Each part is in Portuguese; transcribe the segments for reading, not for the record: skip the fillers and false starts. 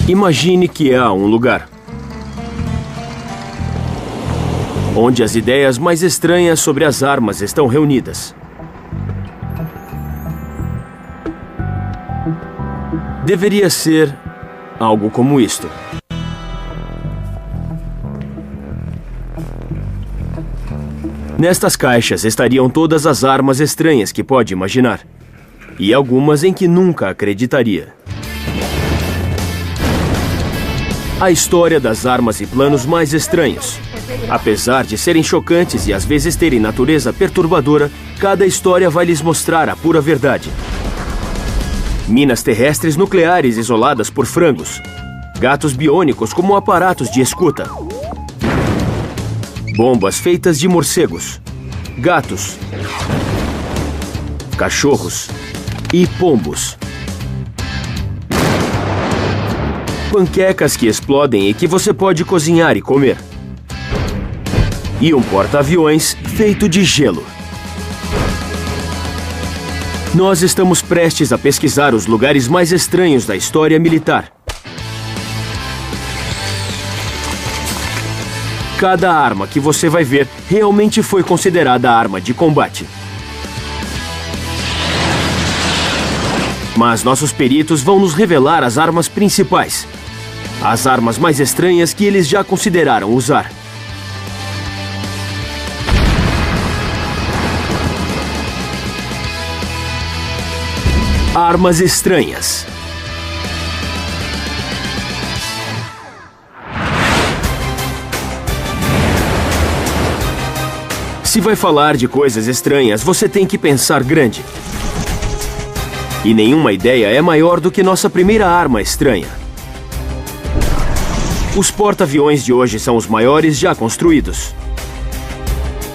Imagine que há um lugar onde as ideias mais estranhas sobre as armas estão reunidas. Deveria ser algo como isto. Nestas caixas estariam todas as armas estranhas que pode imaginar. E algumas em que nunca acreditaria. A história das armas e planos mais estranhos. Apesar de serem chocantes e às vezes terem natureza perturbadora, cada história vai lhes mostrar a pura verdade. Minas terrestres nucleares isoladas por frangos. Gatos biônicos como aparatos de escuta. Bombas feitas de morcegos, gatos, cachorros e pombos. Panquecas que explodem e que você pode cozinhar e comer. E um porta-aviões feito de gelo. Nós estamos prestes a pesquisar os lugares mais estranhos da história militar. Cada arma que você vai ver realmente foi considerada arma de combate. Mas nossos peritos vão nos revelar as armas principais. As armas mais estranhas que eles já consideraram usar. Armas estranhas. Se vai falar de coisas estranhas, você tem que pensar grande. E nenhuma ideia é maior do que nossa primeira arma estranha. Os porta-aviões de hoje são os maiores já construídos.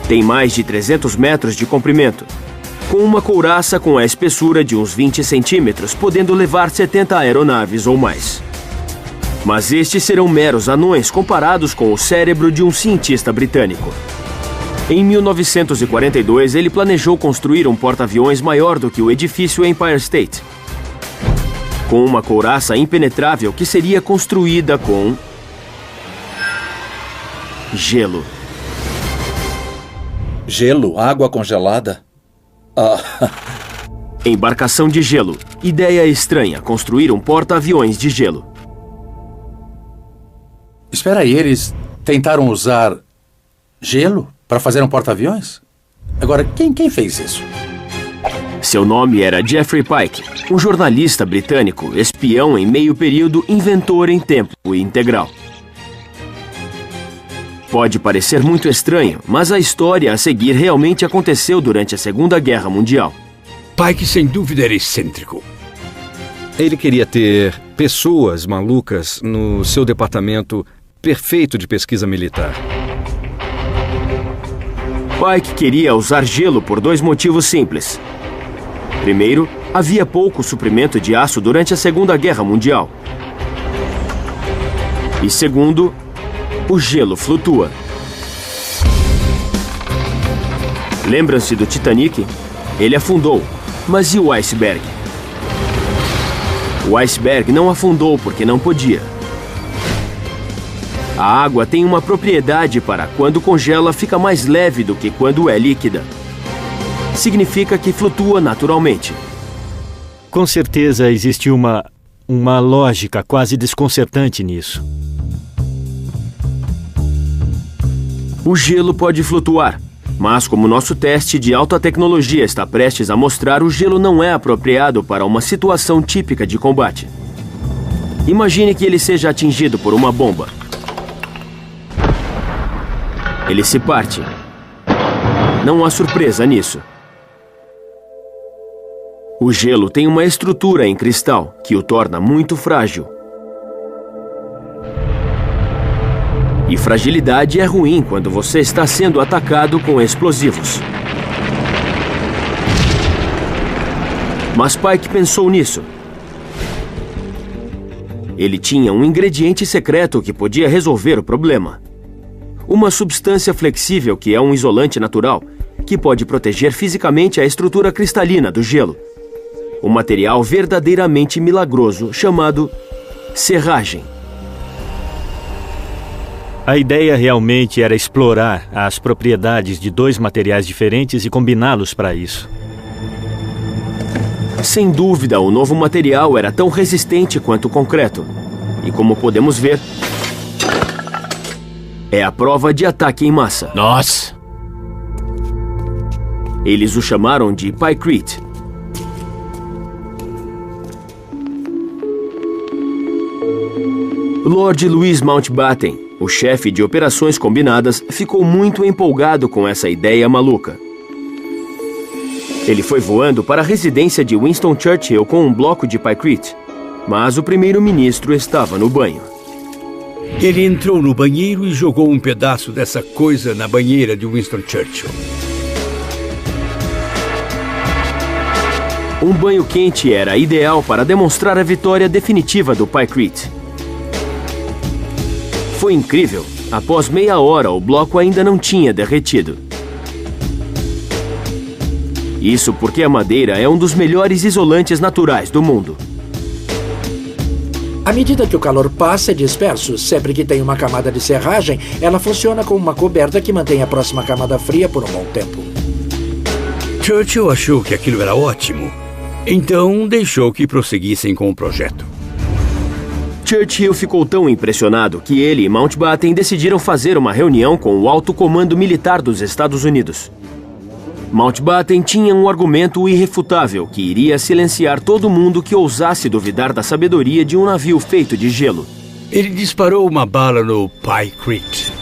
Tem mais de 300 metros de comprimento, com uma couraça com a espessura de uns 20 centímetros, podendo levar 70 aeronaves ou mais. Mas estes serão meros anões comparados com o cérebro de um cientista britânico. Em 1942, ele planejou construir um porta-aviões maior do que o edifício Empire State, com uma couraça impenetrável que seria construída com gelo. Gelo? Água congelada? Embarcação de gelo. Ideia estranha, construir um porta-aviões de gelo. Espera aí, eles tentaram usar gelo para fazer um porta-aviões? Agora, quem fez isso? Seu nome era Jeffrey Pike, um jornalista britânico, espião em meio período, inventor em tempo integral. Pode parecer muito estranho, mas a história a seguir realmente aconteceu durante a Segunda Guerra Mundial. Pike, sem dúvida, era excêntrico. Ele queria ter pessoas malucas no seu departamento perfeito de pesquisa militar. Pike queria usar gelo por dois motivos simples. Primeiro, havia pouco suprimento de aço durante a Segunda Guerra Mundial. E segundo, o gelo flutua. Lembram-se do Titanic? Ele afundou, mas e o iceberg? O iceberg não afundou porque não podia. A água tem uma propriedade para, quando congela, fica mais leve do que quando é líquida. Significa que flutua naturalmente. Com certeza existe uma lógica quase desconcertante nisso. O gelo pode flutuar, mas como nosso teste de alta tecnologia está prestes a mostrar, o gelo não é apropriado para uma situação típica de combate. Imagine que ele seja atingido por uma bomba. Ele se parte. Não há surpresa nisso. O gelo tem uma estrutura em cristal que o torna muito frágil. E fragilidade é ruim quando você está sendo atacado com explosivos. Mas Pike pensou nisso. Ele tinha um ingrediente secreto que podia resolver o problema. Uma substância flexível que é um isolante natural, que pode proteger fisicamente a estrutura cristalina do gelo. Um material verdadeiramente milagroso chamado serragem. A ideia realmente era explorar as propriedades de dois materiais diferentes e combiná-los para isso. Sem dúvida, o novo material era tão resistente quanto o concreto. E como podemos ver, é a prova de ataque em massa. Nossa! Eles o chamaram de Pykrete. Lord Louis Mountbatten, o chefe de operações combinadas, ficou muito empolgado com essa ideia maluca. Ele foi voando para a residência de Winston Churchill com um bloco de Pykrete, mas o primeiro-ministro estava no banho. Ele entrou no banheiro e jogou um pedaço dessa coisa na banheira de Winston Churchill. Um banho quente era ideal para demonstrar a vitória definitiva do Pykrete. Foi incrível. Após meia hora, o bloco ainda não tinha derretido. Isso porque a madeira é um dos melhores isolantes naturais do mundo. À medida que o calor passa, é disperso. Sempre que tem uma camada de serragem, ela funciona como uma coberta que mantém a próxima camada fria por um bom tempo. Churchill achou que aquilo era ótimo, então deixou que prosseguissem com o projeto. Churchill ficou tão impressionado que ele e Mountbatten decidiram fazer uma reunião com o alto comando militar dos Estados Unidos. Mountbatten tinha um argumento irrefutável que iria silenciar todo mundo que ousasse duvidar da sabedoria de um navio feito de gelo. Ele disparou uma bala no Pykrete.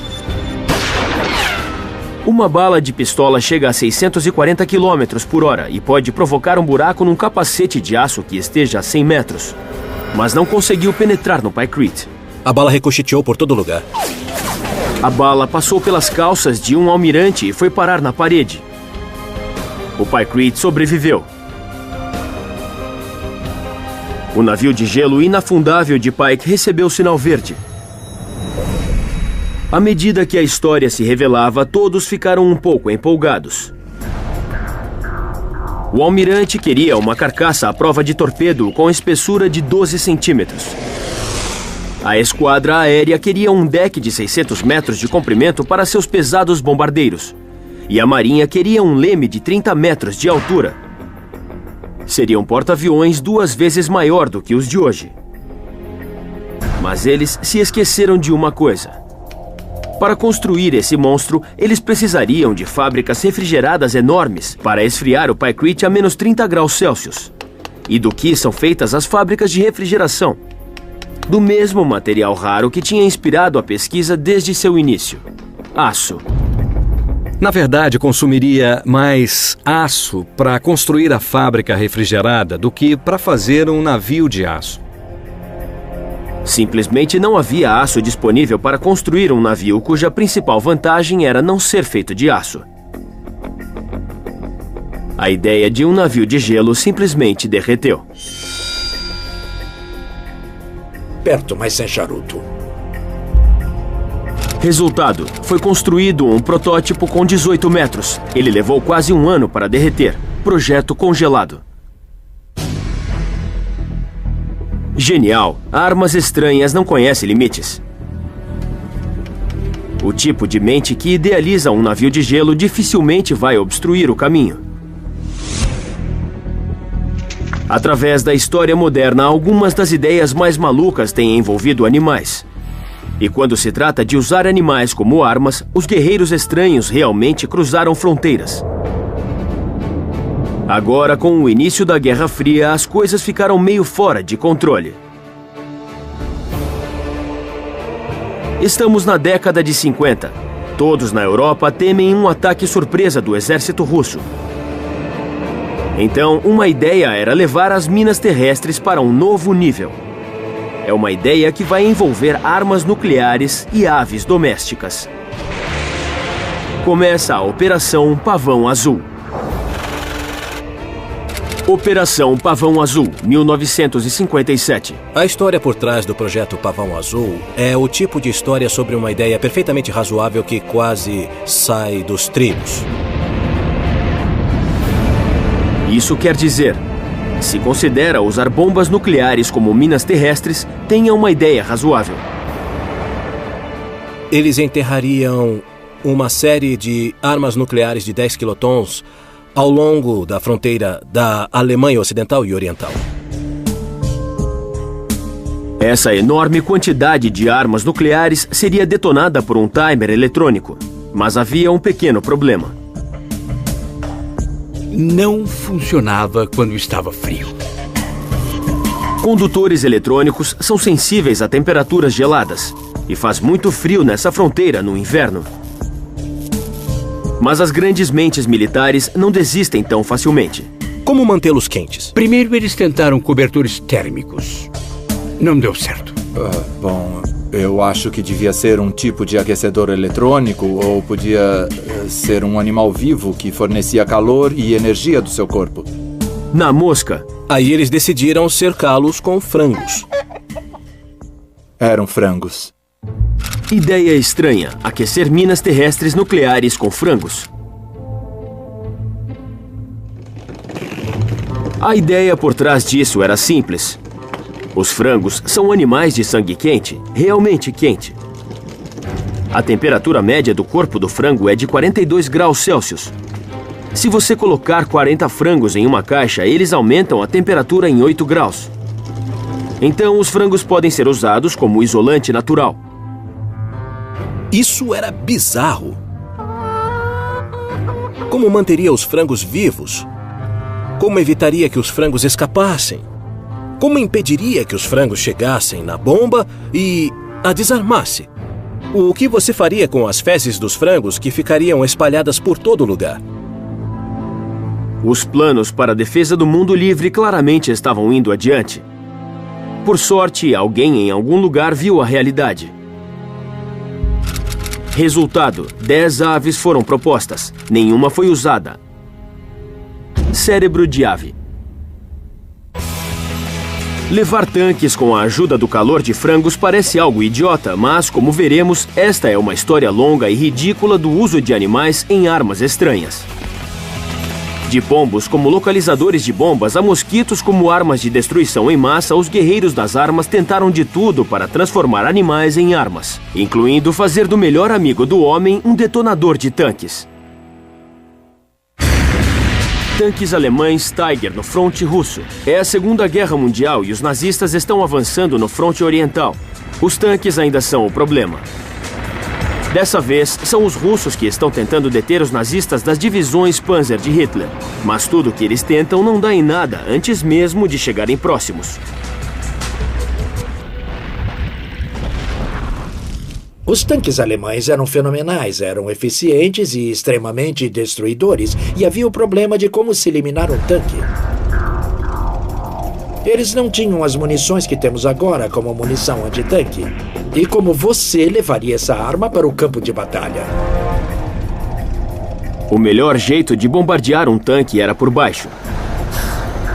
Uma bala de pistola chega a 640 km por hora e pode provocar um buraco num capacete de aço que esteja a 100 metros. Mas não conseguiu penetrar no Pykrete. A bala ricocheteou por todo lugar. A bala passou pelas calças de um almirante e foi parar na parede. O Pykrete sobreviveu. O navio de gelo inafundável de Pike recebeu sinal verde. À medida que a história se revelava, todos ficaram um pouco empolgados. O almirante queria uma carcaça à prova de torpedo com espessura de 12 centímetros. A esquadra aérea queria um deck de 600 metros de comprimento para seus pesados bombardeiros. E a marinha queria um leme de 30 metros de altura. Seria um porta-aviões 2 vezes maior do que os de hoje. Mas eles se esqueceram de uma coisa. Para construir esse monstro, eles precisariam de fábricas refrigeradas enormes para esfriar o Pykrete a menos 30 graus Celsius. E do que são feitas as fábricas de refrigeração? Do mesmo material raro que tinha inspirado a pesquisa desde seu início: aço. Na verdade, consumiria mais aço para construir a fábrica refrigerada do que para fazer um navio de aço. Simplesmente não havia aço disponível para construir um navio cuja principal vantagem era não ser feito de aço. A ideia de um navio de gelo simplesmente derreteu. Perto, mas sem charuto. Resultado, foi construído um protótipo com 18 metros. Ele levou quase um ano para derreter. Projeto congelado. Genial! Armas estranhas não conhecem limites. O tipo de mente que idealiza um navio de gelo dificilmente vai obstruir o caminho. Através da história moderna, algumas das ideias mais malucas têm envolvido animais. E quando se trata de usar animais como armas, os guerreiros estranhos realmente cruzaram fronteiras. Agora, com o início da Guerra Fria, as coisas ficaram meio fora de controle. Estamos na década de 50. Todos na Europa temem um ataque surpresa do exército russo. Então, uma ideia era levar as minas terrestres para um novo nível. É uma ideia que vai envolver armas nucleares e aves domésticas. Começa a Operação Pavão Azul. Operação Pavão Azul, 1957. A história por trás do projeto Pavão Azul é o tipo de história sobre uma ideia perfeitamente razoável que quase sai dos trilhos. Isso quer dizer, se considera usar bombas nucleares como minas terrestres, tenha uma ideia razoável. Eles enterrariam uma série de armas nucleares de 10 quilotons ao longo da fronteira da Alemanha Ocidental e Oriental. Essa enorme quantidade de armas nucleares seria detonada por um timer eletrônico. Mas havia um pequeno problema. Não funcionava quando estava frio. Condutores eletrônicos são sensíveis a temperaturas geladas. E faz muito frio nessa fronteira no inverno. Mas as grandes mentes militares não desistem tão facilmente. Como mantê-los quentes? Primeiro eles tentaram cobertores térmicos. Não deu certo. Bom, eu acho que devia ser um tipo de aquecedor eletrônico ou podia ser um animal vivo que fornecia calor e energia do seu corpo. Na mosca. Aí eles decidiram cercá-los com frangos. Eram frangos. Ideia estranha, aquecer minas terrestres nucleares com frangos. A ideia por trás disso era simples. Os frangos são animais de sangue quente, realmente quente. A temperatura média do corpo do frango é de 42 graus Celsius. Se você colocar 40 frangos em uma caixa, eles aumentam a temperatura em 8 graus. Então, os frangos podem ser usados como isolante natural. Isso era bizarro. Como manteria os frangos vivos? Como evitaria que os frangos escapassem? Como impediria que os frangos chegassem na bomba e a desarmasse? O que você faria com as fezes dos frangos que ficariam espalhadas por todo lugar? Os planos para a defesa do mundo livre claramente estavam indo adiante. Por sorte, alguém em algum lugar viu a realidade. Resultado: 10 aves foram propostas. Nenhuma foi usada. Cérebro de ave. Levar tanques com a ajuda do calor de frangos parece algo idiota, mas, como veremos, esta é uma história longa e ridícula do uso de animais em armas estranhas. De pombos como localizadores de bombas a mosquitos como armas de destruição em massa, os guerreiros das armas tentaram de tudo para transformar animais em armas, incluindo fazer do melhor amigo do homem um detonador de tanques. Tanques alemães Tiger no fronte russo. É a Segunda Guerra Mundial e os nazistas estão avançando no fronte oriental. Os tanques ainda são o problema. Dessa vez, são os russos que estão tentando deter os nazistas das divisões Panzer de Hitler. Mas tudo que eles tentam não dá em nada antes mesmo de chegarem próximos. Os tanques alemães eram fenomenais, eram eficientes e extremamente destruidores, e havia o problema de como se eliminar um tanque. Eles não tinham as munições que temos agora como munição antitanque. E como você levaria essa arma para o campo de batalha? O melhor jeito de bombardear um tanque era por baixo.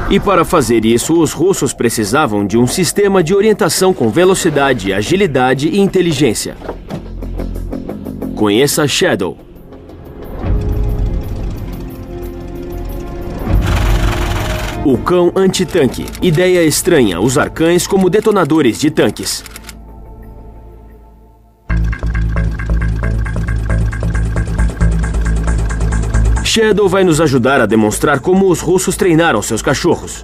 E para fazer isso, os russos precisavam de um sistema de orientação com velocidade, agilidade e inteligência. Conheça Shadow. O cão antitanque. Ideia estranha, usar cães como detonadores de tanques. Shadow vai nos ajudar a demonstrar como os russos treinaram seus cachorros.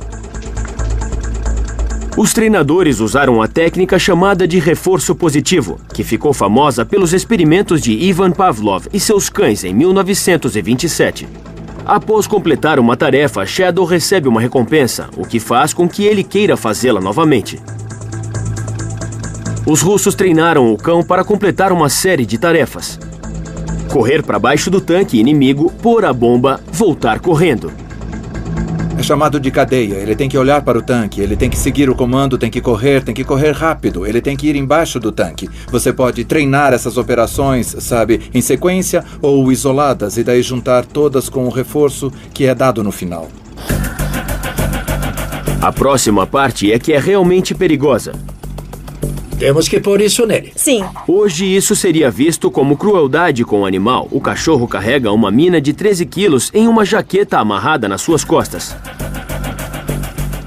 Os treinadores usaram a técnica chamada de reforço positivo, que ficou famosa pelos experimentos de Ivan Pavlov e seus cães em 1927. Após completar uma tarefa, Shadow recebe uma recompensa, o que faz com que ele queira fazê-la novamente. Os russos treinaram o cão para completar uma série de tarefas. Correr para baixo do tanque inimigo, pôr a bomba, voltar correndo. É chamado de cadeia. Ele tem que olhar para o tanque, ele tem que seguir o comando, tem que correr rápido, ele tem que ir embaixo do tanque. Você pode treinar essas operações, sabe, em sequência ou isoladas, e daí juntar todas com o reforço que é dado no final. A próxima parte é que é realmente perigosa. Temos que pôr isso nele. Sim. Hoje isso seria visto como crueldade com o animal. O cachorro carrega uma mina de 13 quilos em uma jaqueta amarrada nas suas costas.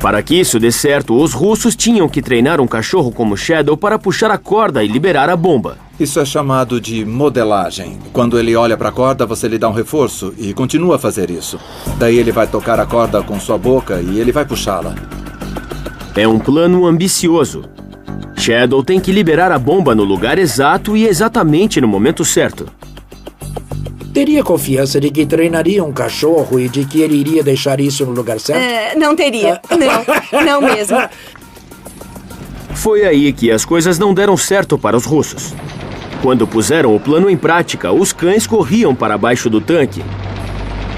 Para que isso dê certo, os russos tinham que treinar um cachorro como Shadow para puxar a corda e liberar a bomba. Isso é chamado de modelagem. Quando ele olha para a corda, você lhe dá um reforço e continua a fazer isso. Daí ele vai tocar a corda com sua boca e ele vai puxá-la. É um plano ambicioso. Shadow tem que liberar a bomba no lugar exato e exatamente no momento certo. Teria confiança de que treinaria um cachorro e de que ele iria deixar isso no lugar certo? Não teria. Não mesmo. Foi aí que as coisas não deram certo para os russos. Quando puseram o plano em prática, os cães corriam para baixo do tanque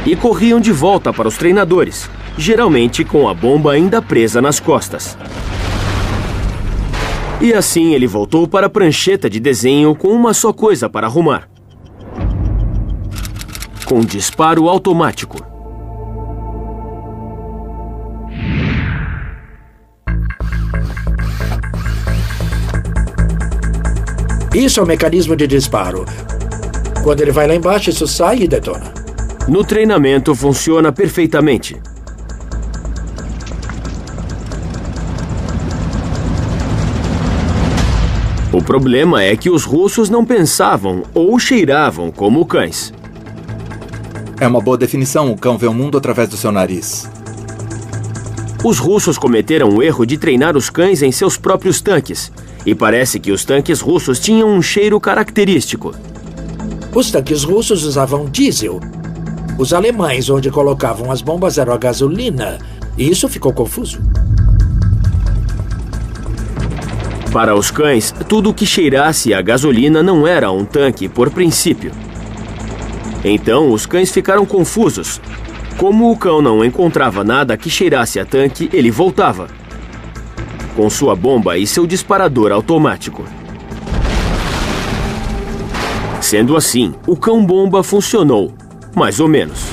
e corriam de volta para os treinadores, geralmente com a bomba ainda presa nas costas. E assim ele voltou para a prancheta de desenho com uma só coisa para arrumar: com disparo automático. Isso é o mecanismo de disparo. Quando ele vai lá embaixo, isso sai e detona. No treinamento funciona perfeitamente. O problema é que os russos não pensavam ou cheiravam como cães. É uma boa definição. O cão vê o mundo através do seu nariz. Os russos cometeram o erro de treinar os cães em seus próprios tanques. E parece que os tanques russos tinham um cheiro característico. Os tanques russos usavam diesel. Os alemães, onde colocavam as bombas, eram a gasolina. E isso ficou confuso. Para os cães, tudo que cheirasse a gasolina não era um tanque por princípio. Então, os cães ficaram confusos. Como o cão não encontrava nada que cheirasse a tanque, ele voltava com sua bomba e seu disparador automático. Sendo assim, o cão-bomba funcionou, mais ou menos.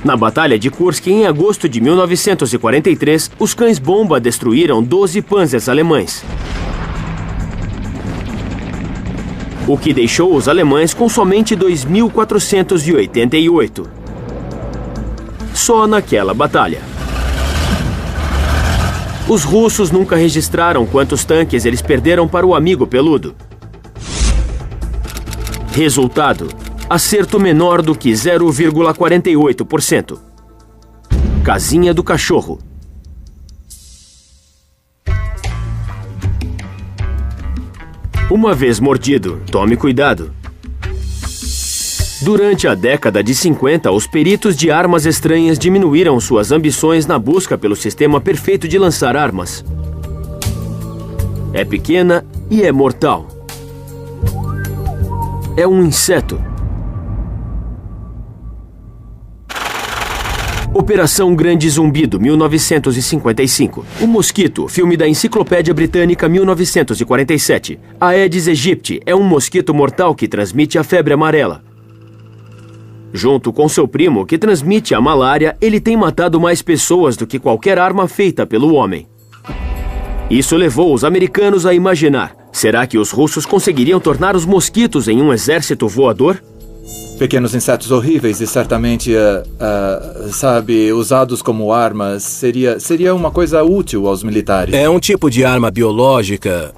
Na Batalha de Kursk, em agosto de 1943, os cães-bomba destruíram 12 panzers alemães, o que deixou os alemães com somente 2.488. Só naquela batalha. Os russos nunca registraram quantos tanques eles perderam para o amigo peludo. Resultado: acerto menor do que 0,48%. Casinha do cachorro. Uma vez mordido, tome cuidado. Durante a década de 50, os peritos de armas estranhas diminuíram suas ambições na busca pelo sistema perfeito de lançar armas. É pequena e é mortal. É um inseto. Operação Grande Zumbido, 1955. O Mosquito, filme da Enciclopédia Britânica, 1947. A Aedes aegypti é um mosquito mortal que transmite a febre amarela. Junto com seu primo, que transmite a malária, ele tem matado mais pessoas do que qualquer arma feita pelo homem. Isso levou os americanos a imaginar: será que os russos conseguiriam tornar os mosquitos em um exército voador? Pequenos insetos horríveis e certamente, usados como armas, seria uma coisa útil aos militares. É um tipo de arma biológica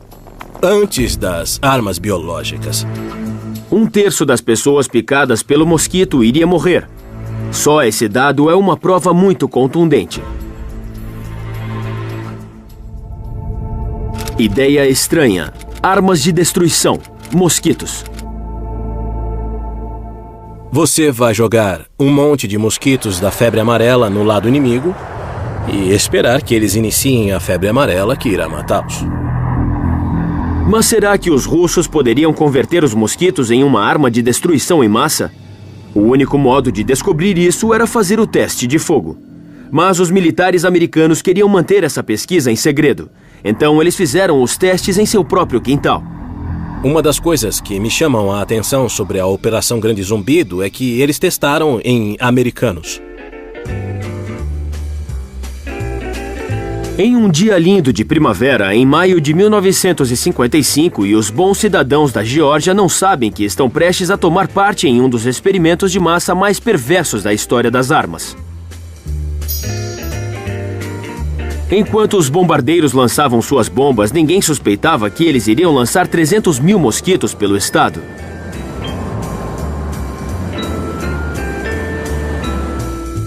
antes das armas biológicas. 1/3 das pessoas picadas pelo mosquito iria morrer. Só esse dado é uma prova muito contundente. Ideia estranha: armas de destruição, mosquitos. Você vai jogar um monte de mosquitos da febre amarela no lado inimigo e esperar que eles iniciem a febre amarela que irá matá-los. Mas será que os russos poderiam converter os mosquitos em uma arma de destruição em massa? O único modo de descobrir isso era fazer o teste de fogo. Mas os militares americanos queriam manter essa pesquisa em segredo. Então eles fizeram os testes em seu próprio quintal. Uma das coisas que me chamam a atenção sobre a Operação Grande Zumbido é que eles testaram em americanos. Em um dia lindo de primavera, em maio de 1955, e os bons cidadãos da Geórgia não sabem que estão prestes a tomar parte em um dos experimentos de massa mais perversos da história das armas. Enquanto os bombardeiros lançavam suas bombas, ninguém suspeitava que eles iriam lançar 300 mil mosquitos pelo estado.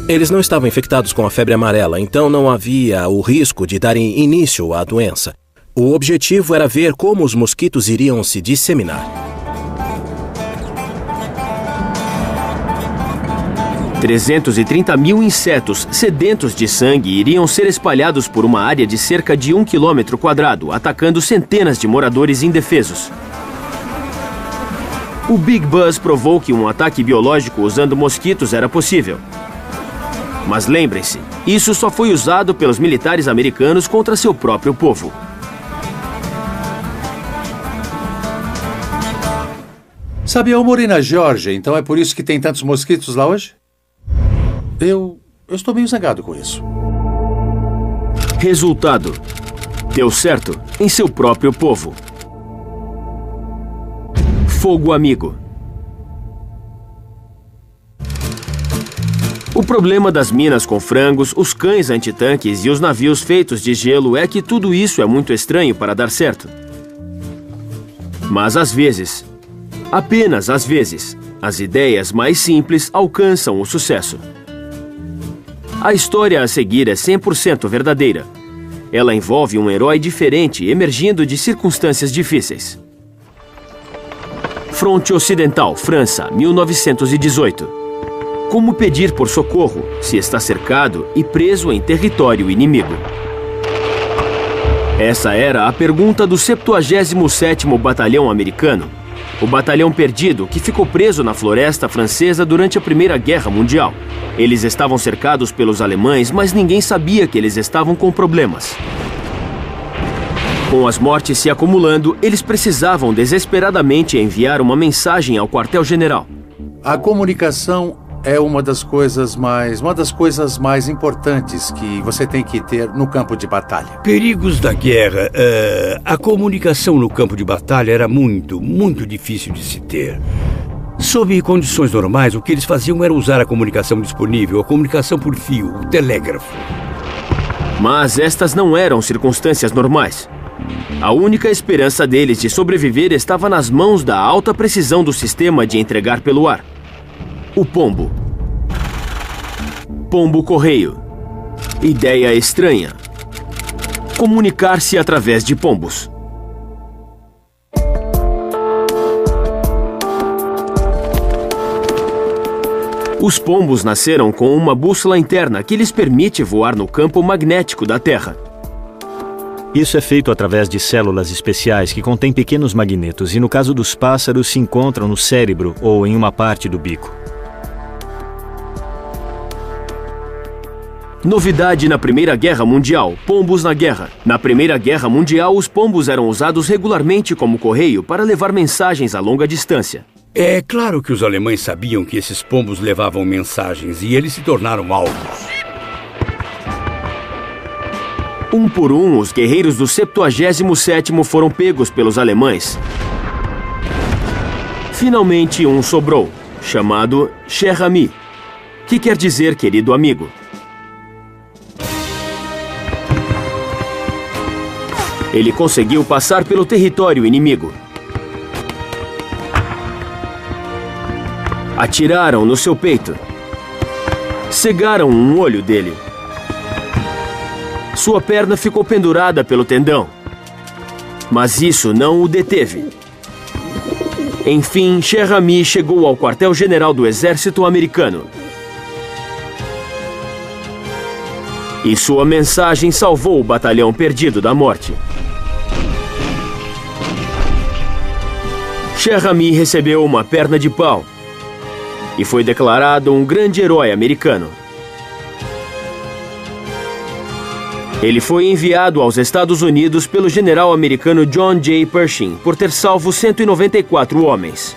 Eles não estavam infectados com a febre amarela, então não havia o risco de darem início à doença. O objetivo era ver como os mosquitos iriam se disseminar. 330 mil insetos sedentos de sangue iriam ser espalhados por uma área de cerca de 1 quilômetro quadrado, atacando centenas de moradores indefesos. O Big Buzz provou que um ataque biológico usando mosquitos era possível. Mas lembrem-se, isso só foi usado pelos militares americanos contra seu próprio povo. Sabe, eu morei na Geórgia, então é por isso que tem tantos mosquitos lá hoje? Eu estou meio zangado com isso. Resultado: deu certo em seu próprio povo. Fogo amigo. O problema das minas com frangos, os cães antitanques e os navios feitos de gelo é que tudo isso é muito estranho para dar certo. Mas às vezes, apenas às vezes, as ideias mais simples alcançam o sucesso. A história a seguir é 100% verdadeira. Ela envolve um herói diferente emergindo de circunstâncias difíceis. Fronte Ocidental, França, 1918. Como pedir por socorro se está cercado e preso em território inimigo? Essa era a pergunta do 77º Batalhão Americano, o batalhão perdido que ficou preso na floresta francesa durante a Primeira Guerra Mundial. Eles estavam cercados pelos alemães, mas ninguém sabia que eles estavam com problemas. Com as mortes se acumulando, eles precisavam desesperadamente enviar uma mensagem ao quartel-general. A comunicação é uma das coisas mais importantes que você tem que ter no campo de batalha. Perigos da guerra. A comunicação no campo de batalha era muito difícil de se ter. Sob condições normais, o que eles faziam era usar a comunicação disponível, a comunicação por fio, o telégrafo. Mas estas não eram circunstâncias normais. A única esperança deles de sobreviver estava nas mãos da alta precisão do sistema de entregar pelo ar. O pombo. Pombo-correio. Ideia estranha. Comunicar-se através de pombos. Os pombos nasceram com uma bússola interna que lhes permite voar no campo magnético da Terra. Isso é feito através de células especiais que contêm pequenos magnetos e, no caso dos pássaros, se encontram no cérebro ou em uma parte do bico. Novidade na Primeira Guerra Mundial, pombos na guerra. Na Primeira Guerra Mundial, os pombos eram usados regularmente como correio para levar mensagens a longa distância. É claro que os alemães sabiam que esses pombos levavam mensagens e eles se tornaram alvos. Um por um, os guerreiros do 77º foram pegos pelos alemães. Finalmente, um sobrou, chamado Cher Ami, que quer dizer querido amigo. Ele conseguiu passar pelo território inimigo. Atiraram no seu peito. Cegaram um olho dele. Sua perna ficou pendurada pelo tendão. Mas isso não o deteve. Enfim, Cher Ami chegou ao quartel-general do exército americano. E sua mensagem salvou o batalhão perdido da morte. Cher Ami recebeu uma perna de pau e foi declarado um grande herói americano. Ele foi enviado aos Estados Unidos pelo general americano John J. Pershing por ter salvo 194 homens.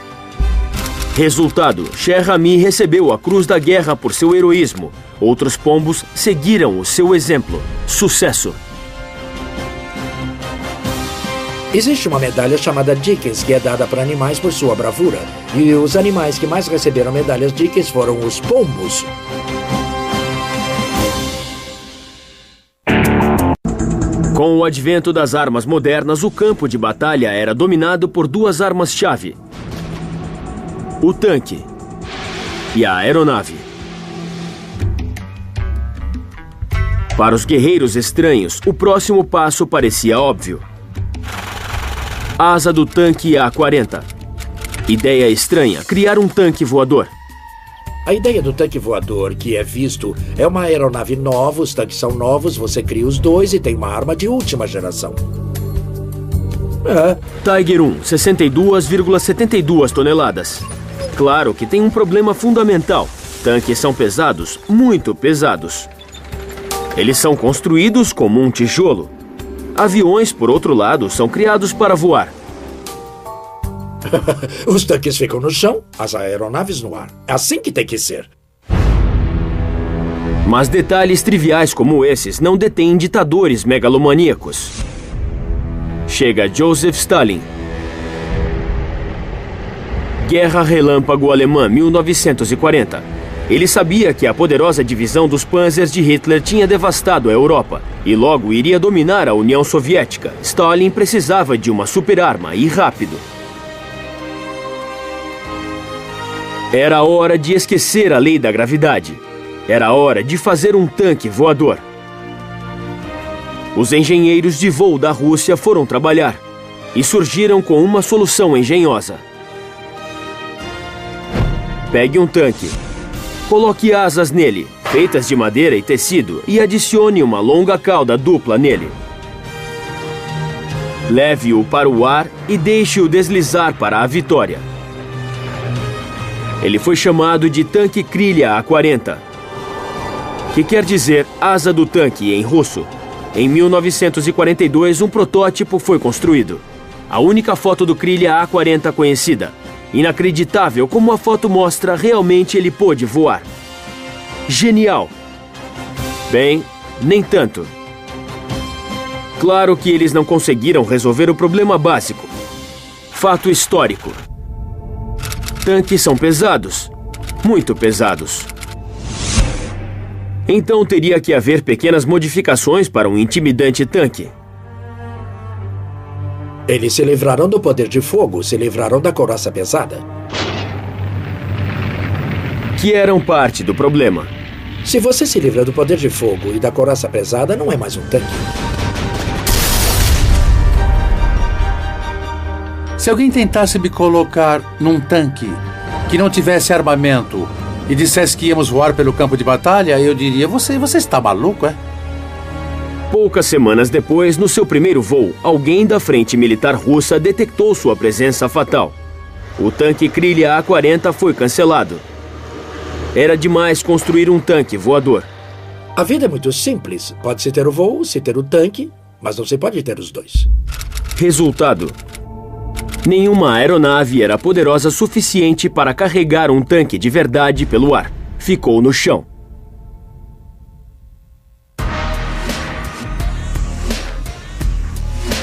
Resultado: Cher Ami recebeu a Cruz da Guerra por seu heroísmo. Outros pombos seguiram o seu exemplo. Sucesso! Existe uma medalha chamada Dickens, que é dada para animais por sua bravura. E os animais que mais receberam medalhas Dickens foram os pombos. Com o advento das armas modernas, o campo de batalha era dominado por duas armas-chave: o tanque e a aeronave. Para os guerreiros estranhos, o próximo passo parecia óbvio. Asa do tanque A-40. Ideia estranha: criar um tanque voador. A ideia do tanque voador que é visto é uma aeronave nova, os tanques são novos, você cria os dois e tem uma arma de última geração. Tiger 1, 62,72 toneladas. Claro que tem um problema fundamental. Tanques são pesados, muito pesados. Eles são construídos como um tijolo. Aviões, por outro lado, são criados para voar. Os tanques ficam no chão, as aeronaves no ar. É assim que tem que ser. Mas detalhes triviais como esses não detêm ditadores megalomaníacos. Chega Joseph Stalin. Guerra Relâmpago Alemã, 1940. Ele sabia que a poderosa divisão dos Panzers de Hitler tinha devastado a Europa e logo iria dominar a União Soviética. Stalin precisava de uma superarma e rápido. Era hora de esquecer a lei da gravidade. Era hora de fazer um tanque voador. Os engenheiros de voo da Rússia foram trabalhar e surgiram com uma solução engenhosa. Pegue um tanque, coloque asas nele, feitas de madeira e tecido, e adicione uma longa cauda dupla nele. Leve-o para o ar e deixe-o deslizar para a vitória. Ele foi chamado de tanque Krylia A-40, que quer dizer asa do tanque em russo. Em 1942, um protótipo foi construído. A única foto do Krylia A-40 conhecida. Inacreditável como a foto mostra, realmente ele pôde voar. Genial! Bem, nem tanto. Claro que eles não conseguiram resolver o problema básico. Fato histórico. Tanques são pesados. Muito pesados. Então teria que haver pequenas modificações para um intimidante tanque. Eles se livraram do poder de fogo, se livraram da couraça pesada. Que eram parte do problema. Se você se livra do poder de fogo e da couraça pesada, não é mais um tanque. Se alguém tentasse me colocar num tanque que não tivesse armamento e dissesse que íamos voar pelo campo de batalha, eu diria, você está maluco, é? Poucas semanas depois, no seu primeiro voo, alguém da frente militar russa detectou sua presença fatal. O tanque Krylia A-40 foi cancelado. Era demais construir um tanque voador. A vida é muito simples. Pode-se ter o voo, se ter o tanque, mas não se pode ter os dois. Resultado: nenhuma aeronave era poderosa suficiente para carregar um tanque de verdade pelo ar. Ficou no chão.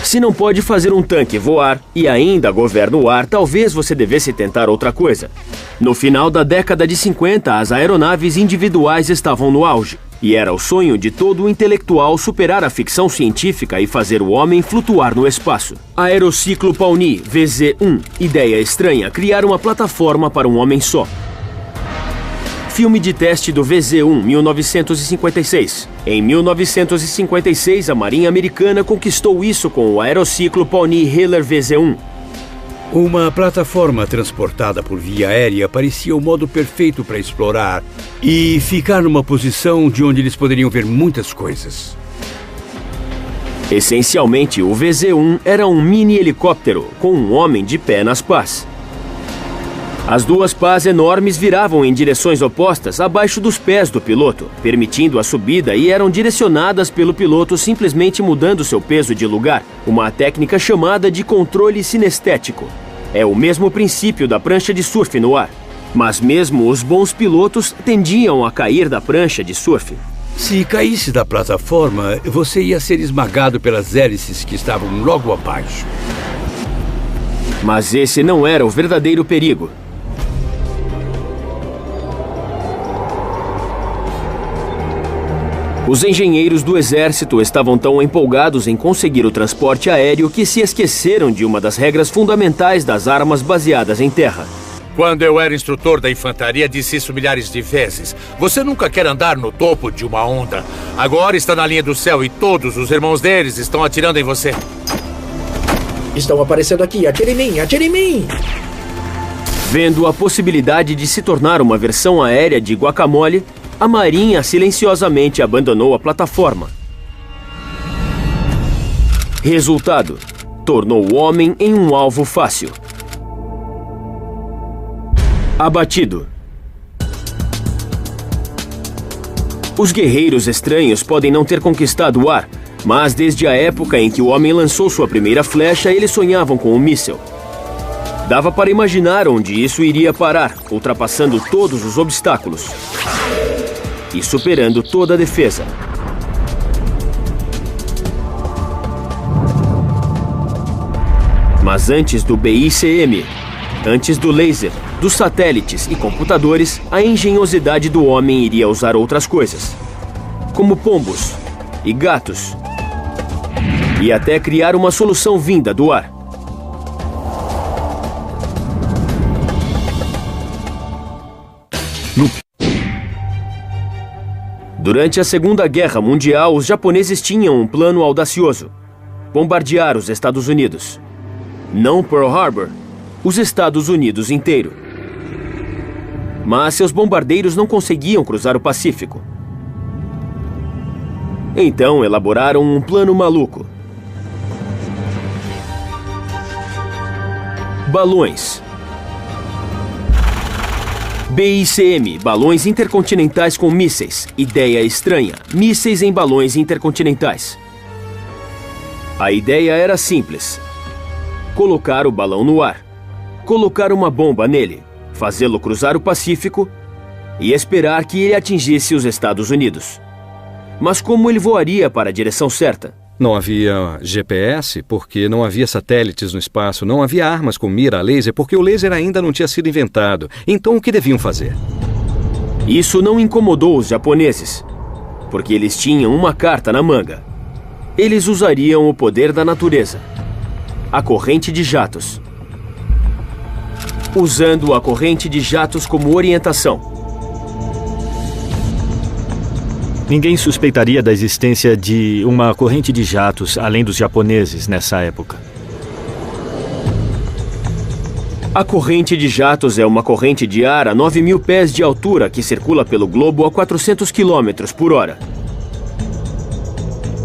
Se não pode fazer um tanque voar e ainda governa o ar, talvez você devesse tentar outra coisa. No final da década de 50, as aeronaves individuais estavam no auge. E era o sonho de todo intelectual superar a ficção científica e fazer o homem flutuar no espaço. Aerociclo Pawnee VZ-1. Ideia estranha: criar uma plataforma para um homem só. Filme de teste do VZ-1, 1956. Em 1956, a Marinha Americana conquistou isso com o aerociclo Pawnee Hiller VZ-1. Uma plataforma transportada por via aérea parecia o modo perfeito para explorar e ficar numa posição de onde eles poderiam ver muitas coisas. Essencialmente, o VZ-1 era um mini helicóptero com um homem de pé nas pás. As duas pás enormes viravam em direções opostas abaixo dos pés do piloto, permitindo a subida, e eram direcionadas pelo piloto simplesmente mudando seu peso de lugar, uma técnica chamada de controle sinestético. É o mesmo princípio da prancha de surf no ar. Mas mesmo os bons pilotos tendiam a cair da prancha de surf. Se caísse da plataforma, você ia ser esmagado pelas hélices que estavam logo abaixo. Mas esse não era o verdadeiro perigo. Os engenheiros do exército estavam tão empolgados em conseguir o transporte aéreo que se esqueceram de uma das regras fundamentais das armas baseadas em terra. Quando eu era instrutor da infantaria, disse isso milhares de vezes. Você nunca quer andar no topo de uma onda. Agora está na linha do céu e todos os irmãos deles estão atirando em você. Estão aparecendo aqui. Atire em mim, atire em mim! Vendo a possibilidade de se tornar uma versão aérea de Guacamole, a Marinha silenciosamente abandonou a plataforma. Resultado: tornou o homem em um alvo fácil. Abatido. Os guerreiros estranhos podem não ter conquistado o ar, mas desde a época em que o homem lançou sua primeira flecha, eles sonhavam com um míssil. Dava para imaginar onde isso iria parar, ultrapassando todos os obstáculos e superando toda a defesa. Mas antes do BICM, antes do laser, dos satélites e computadores, a engenhosidade do homem iria usar outras coisas, como pombos e gatos, e até criar uma solução vinda do ar. Durante a Segunda Guerra Mundial, os japoneses tinham um plano audacioso: bombardear os Estados Unidos. Não Pearl Harbor, os Estados Unidos inteiro. Mas seus bombardeiros não conseguiam cruzar o Pacífico. Então elaboraram um plano maluco. Balões. BICM, balões intercontinentais com mísseis. Ideia estranha, mísseis em balões intercontinentais. A ideia era simples: colocar o balão no ar, colocar uma bomba nele, fazê-lo cruzar o Pacífico e esperar que ele atingisse os Estados Unidos. Mas como ele voaria para a direção certa? Não havia GPS, porque não havia satélites no espaço. Não havia armas com mira a laser, porque o laser ainda não tinha sido inventado. Então, o que deviam fazer? Isso não incomodou os japoneses, porque eles tinham uma carta na manga. Eles usariam o poder da natureza, a corrente de jatos. Usando a corrente de jatos como orientação. Ninguém suspeitaria da existência de uma corrente de jatos, além dos japoneses, nessa época. A corrente de jatos é uma corrente de ar a 9.000 pés de altura que circula pelo globo a 400 km por hora.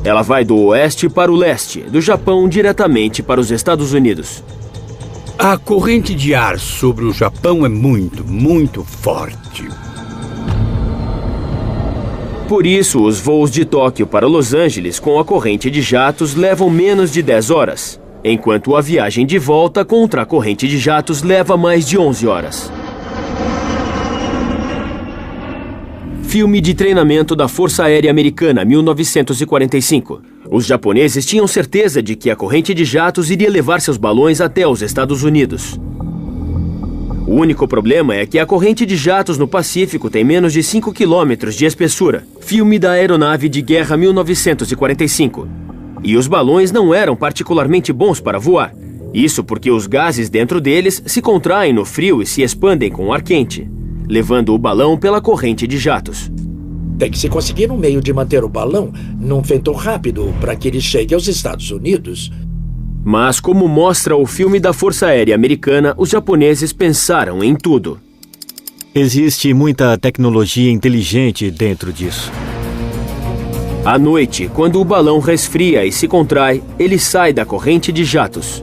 Ela vai do oeste para o leste, do Japão diretamente para os Estados Unidos. A corrente de ar sobre o Japão é muito, muito forte. Por isso, os voos de Tóquio para Los Angeles com a corrente de jatos levam menos de 10 horas, enquanto a viagem de volta contra a corrente de jatos leva mais de 11 horas. Filme de treinamento da Força Aérea Americana, 1945. Os japoneses tinham certeza de que a corrente de jatos iria levar seus balões até os Estados Unidos. O único problema é que a corrente de jatos no Pacífico tem menos de 5 quilômetros de espessura. Filme da Aeronave de Guerra 1945. E os balões não eram particularmente bons para voar. Isso porque os gases dentro deles se contraem no frio e se expandem com ar quente, levando o balão pela corrente de jatos. Tem que se conseguir um meio de manter o balão num vento rápido para que ele chegue aos Estados Unidos. Mas, como mostra o filme da Força Aérea Americana, os japoneses pensaram em tudo. Existe muita tecnologia inteligente dentro disso. À noite, quando o balão resfria e se contrai, ele sai da corrente de jatos.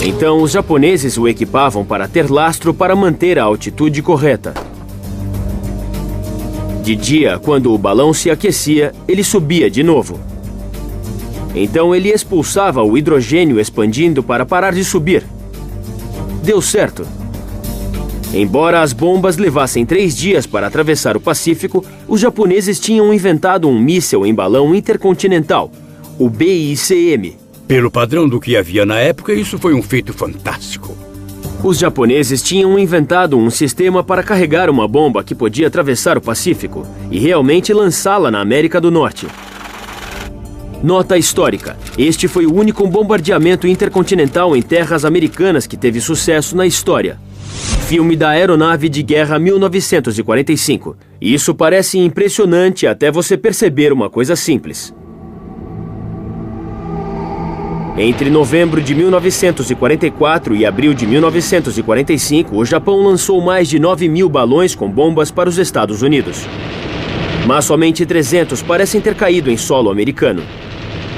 Então, os japoneses o equipavam para ter lastro para manter a altitude correta. De dia, quando o balão se aquecia, ele subia de novo. Então ele expulsava o hidrogênio expandindo para parar de subir. Deu certo. Embora as bombas levassem 3 dias para atravessar o Pacífico, os japoneses tinham inventado um míssil em balão intercontinental, o BICM. Pelo padrão do que havia na época, isso foi um feito fantástico. Os japoneses tinham inventado um sistema para carregar uma bomba que podia atravessar o Pacífico e realmente lançá-la na América do Norte. Nota histórica: este foi o único bombardeamento intercontinental em terras americanas que teve sucesso na história. Filme da Aeronave de Guerra 1945. Isso parece impressionante até você perceber uma coisa simples. Entre novembro de 1944 e abril de 1945, o Japão lançou mais de 9.000 balões com bombas para os Estados Unidos. Mas somente 300 parecem ter caído em solo americano.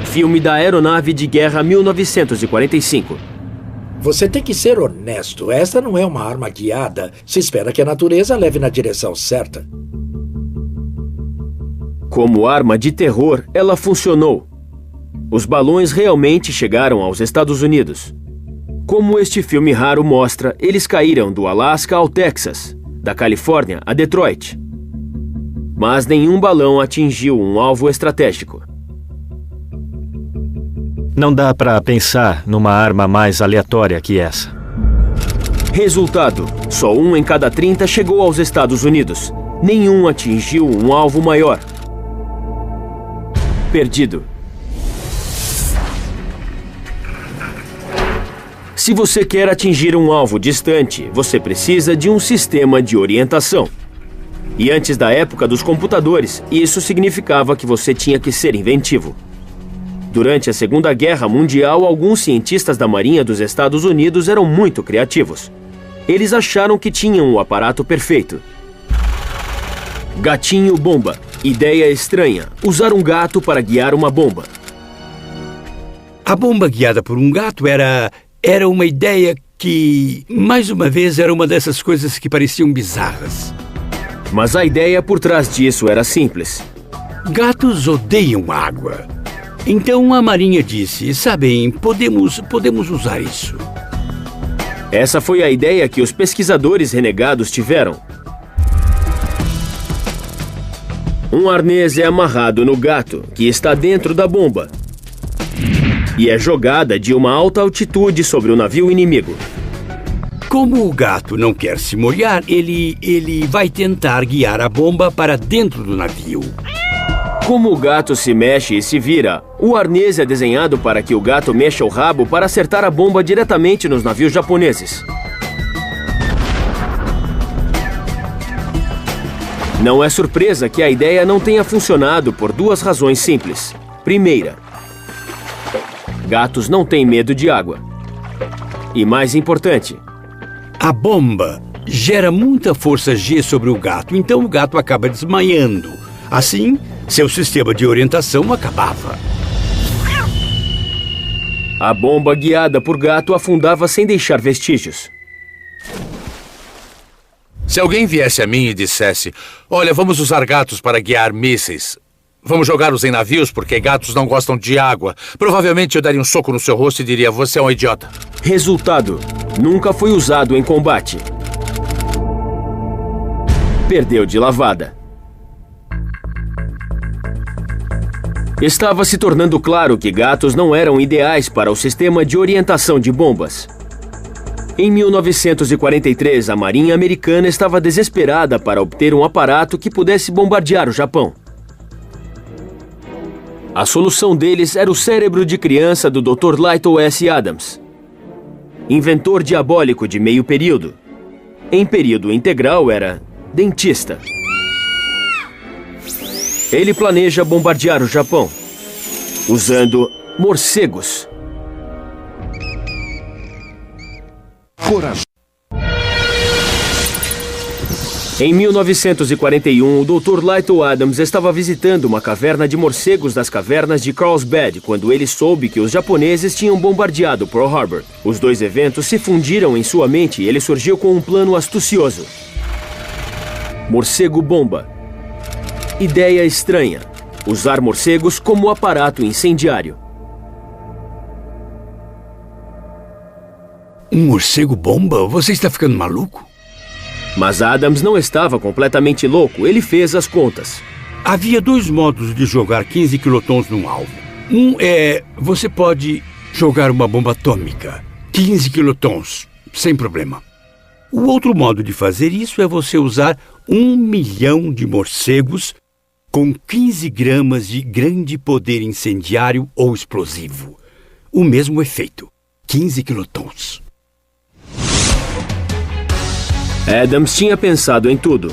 Filme da Aeronave de Guerra 1945. Você tem que ser honesto. Esta não é uma arma guiada. Se espera que a natureza leve na direção certa. Como arma de terror, ela funcionou. Os balões realmente chegaram aos Estados Unidos. Como este filme raro mostra, eles caíram do Alasca ao Texas, da Califórnia a Detroit. Mas nenhum balão atingiu um alvo estratégico. Não dá para pensar numa arma mais aleatória que essa. Resultado: só 1 em cada 30 chegou aos Estados Unidos. Nenhum atingiu um alvo maior. Perdido. Se você quer atingir um alvo distante, você precisa de um sistema de orientação. E antes da época dos computadores, isso significava que você tinha que ser inventivo. Durante a Segunda Guerra Mundial, alguns cientistas da Marinha dos Estados Unidos eram muito criativos. Eles acharam que tinham o aparato perfeito. Gatinho bomba. Ideia estranha: usar um gato para guiar uma bomba. A bomba guiada por um gato era uma ideia que, mais uma vez, era uma dessas coisas que pareciam bizarras. Mas a ideia por trás disso era simples. Gatos odeiam água. Então a Marinha disse: sabem, podemos usar isso. Essa foi a ideia que os pesquisadores renegados tiveram. Um arnês é amarrado no gato, que está dentro da bomba, e é jogada de uma alta altitude sobre o navio inimigo. Como o gato não quer se molhar, ele vai tentar guiar a bomba para dentro do navio. Como o gato se mexe e se vira, o arnês é desenhado para que o gato mexa o rabo para acertar a bomba diretamente nos navios japoneses. Não é surpresa que a ideia não tenha funcionado por 2 razões simples. Primeira, gatos não têm medo de água. E mais importante, a bomba gera muita força G sobre o gato, então o gato acaba desmaiando. Assim, seu sistema de orientação acabava. A bomba guiada por gato afundava sem deixar vestígios. Se alguém viesse a mim e dissesse: olha, vamos usar gatos para guiar mísseis, vamos jogá-los em navios porque gatos não gostam de água, provavelmente eu daria um soco no seu rosto e diria: você é um idiota. Resultado: nunca foi usado em combate. Perdeu de lavada. Estava se tornando claro que gatos não eram ideais para o sistema de orientação de bombas. Em 1943, a Marinha Americana estava desesperada para obter um aparato que pudesse bombardear o Japão. A solução deles era o cérebro de criança do Dr. Lytle S. Adams, inventor diabólico de meio período. Em período integral era dentista. Ele planeja bombardear o Japão usando morcegos. Em 1941, o Dr. Lytle Adams estava visitando uma caverna de morcegos das cavernas de Carlsbad quando ele soube que os japoneses tinham bombardeado Pearl Harbor. Os 2 eventos se fundiram em sua mente e ele surgiu com um plano astucioso. Morcego bomba. Ideia estranha: usar morcegos como aparato incendiário. Um morcego bomba? Você está ficando maluco? Mas Adams não estava completamente louco, ele fez as contas. Havia 2 modos de jogar 15 quilotons num alvo. Um é: você pode jogar uma bomba atômica, 15 quilotons, sem problema. O outro modo de fazer isso é você usar 1 milhão de morcegos com 15 gramas de grande poder incendiário ou explosivo. O mesmo efeito, 15 quilotons. Adams tinha pensado em tudo.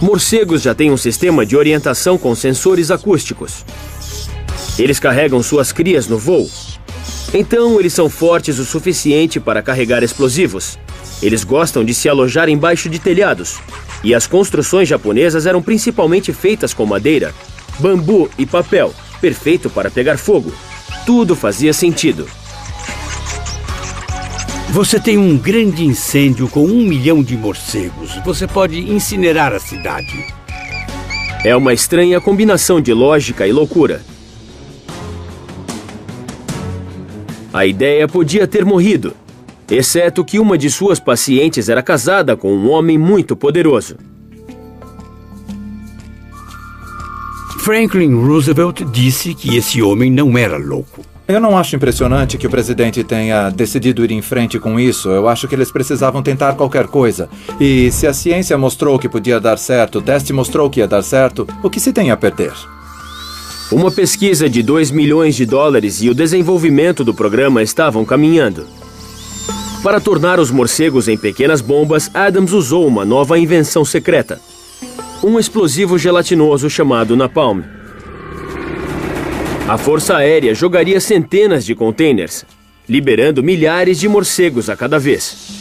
Morcegos já têm um sistema de orientação com sensores acústicos. Eles carregam suas crias no voo. Então, eles são fortes o suficiente para carregar explosivos. Eles gostam de se alojar embaixo de telhados. E as construções japonesas eram principalmente feitas com madeira, bambu e papel, perfeito para pegar fogo. Tudo fazia sentido. Você tem um grande incêndio com 1 milhão de morcegos. Você pode incinerar a cidade. É uma estranha combinação de lógica e loucura. A ideia podia ter morrido, exceto que uma de suas pacientes era casada com um homem muito poderoso. Franklin Roosevelt disse que esse homem não era louco. Eu não acho impressionante que o presidente tenha decidido ir em frente com isso. Eu acho que eles precisavam tentar qualquer coisa. E se a ciência mostrou que podia dar certo, o teste mostrou que ia dar certo, o que se tem a perder? Uma pesquisa de $2 milhões e o desenvolvimento do programa estavam caminhando. Para tornar os morcegos em pequenas bombas, Adams usou uma nova invenção secreta. Um explosivo gelatinoso chamado napalm. A Força Aérea jogaria centenas de containers, liberando milhares de morcegos a cada vez.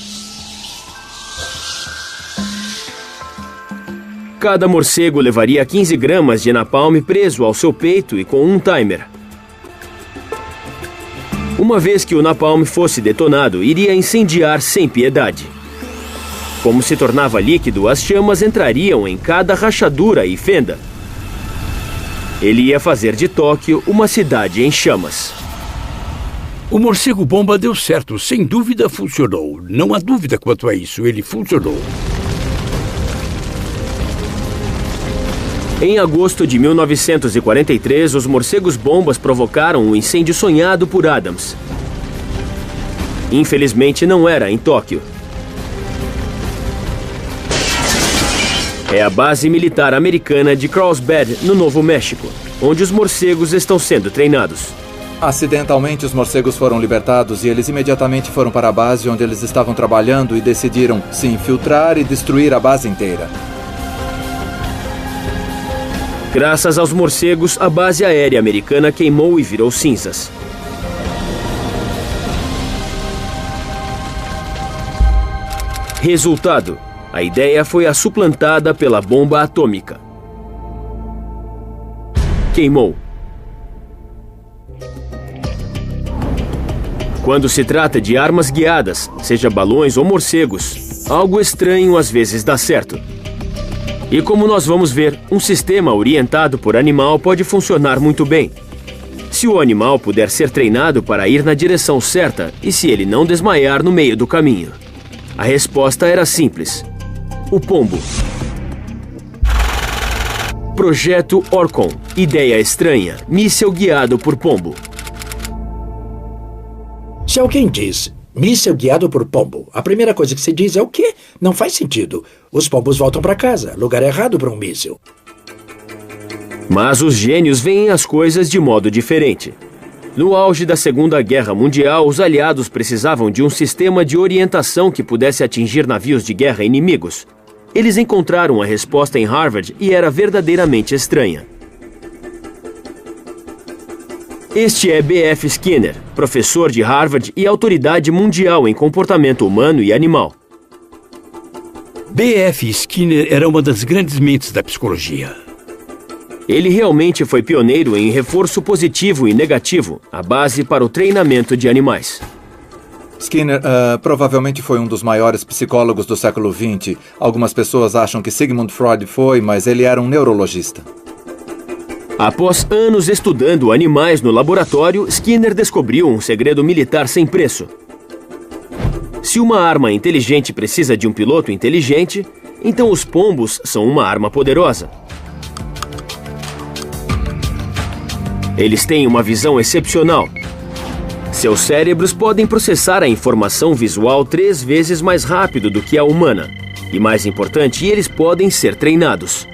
Cada morcego levaria 15 gramas de napalm preso ao seu peito e com um timer. Uma vez que o napalm fosse detonado, iria incendiar sem piedade. Como se tornava líquido, as chamas entrariam em cada rachadura e fenda. Ele ia fazer de Tóquio uma cidade em chamas. O morcego bomba deu certo, sem dúvida funcionou. Não há dúvida quanto a isso, ele funcionou. Em agosto de 1943, os morcegos bombas provocaram um incêndio sonhado por Adams. Infelizmente, não era em Tóquio. É a base militar americana de Carlsbad, no Novo México, onde os morcegos estão sendo treinados. Acidentalmente, os morcegos foram libertados e eles imediatamente foram para a base onde eles estavam trabalhando e decidiram se infiltrar e destruir a base inteira. Graças aos morcegos, a base aérea americana queimou e virou cinzas. Resultado: a ideia foi suplantada pela bomba atômica. Queimou. Quando se trata de armas guiadas, seja balões ou morcegos, algo estranho às vezes dá certo. E como nós vamos ver, um sistema orientado por animal pode funcionar muito bem. Se o animal puder ser treinado para ir na direção certa e se ele não desmaiar no meio do caminho. A resposta era simples. O pombo. Projeto Orcon. Ideia estranha. Míssil guiado por pombo. Se alguém diz míssil guiado por pombo, a primeira coisa que se diz é o quê? Não faz sentido. Os pombos voltam para casa. Lugar errado para um míssil. Mas os gênios veem as coisas de modo diferente. No auge da Segunda Guerra Mundial, os aliados precisavam de um sistema de orientação que pudesse atingir navios de guerra inimigos. Eles encontraram a resposta em Harvard e era verdadeiramente estranha. Este é B.F. Skinner, professor de Harvard e autoridade mundial em comportamento humano e animal. B.F. Skinner era uma das grandes mentes da psicologia. Ele realmente foi pioneiro em reforço positivo e negativo, a base para o treinamento de animais. Skinner provavelmente foi um dos maiores psicólogos do século XX. Algumas pessoas acham que Sigmund Freud foi, mas ele era um neurologista. Após anos estudando animais no laboratório, Skinner descobriu um segredo militar sem preço. Se uma arma inteligente precisa de um piloto inteligente, então os pombos são uma arma poderosa. Eles têm uma visão excepcional. Seus cérebros podem processar a informação visual 3 vezes mais rápido do que a humana. E mais importante, eles podem ser treinados.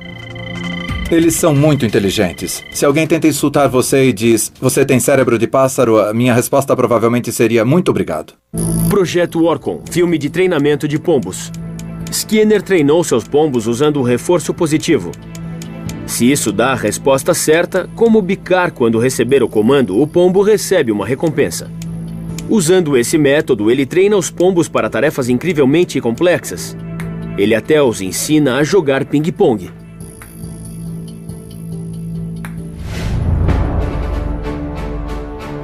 Eles são muito inteligentes. Se alguém tenta insultar você e diz, você tem cérebro de pássaro, a minha resposta provavelmente seria, muito obrigado. Projeto Orcon, filme de treinamento de pombos. Skinner treinou seus pombos usando o reforço positivo. Se isso dá a resposta certa, como bicar quando receber o comando, o pombo recebe uma recompensa. Usando esse método, ele treina os pombos para tarefas incrivelmente complexas. Ele até os ensina a jogar ping-pong.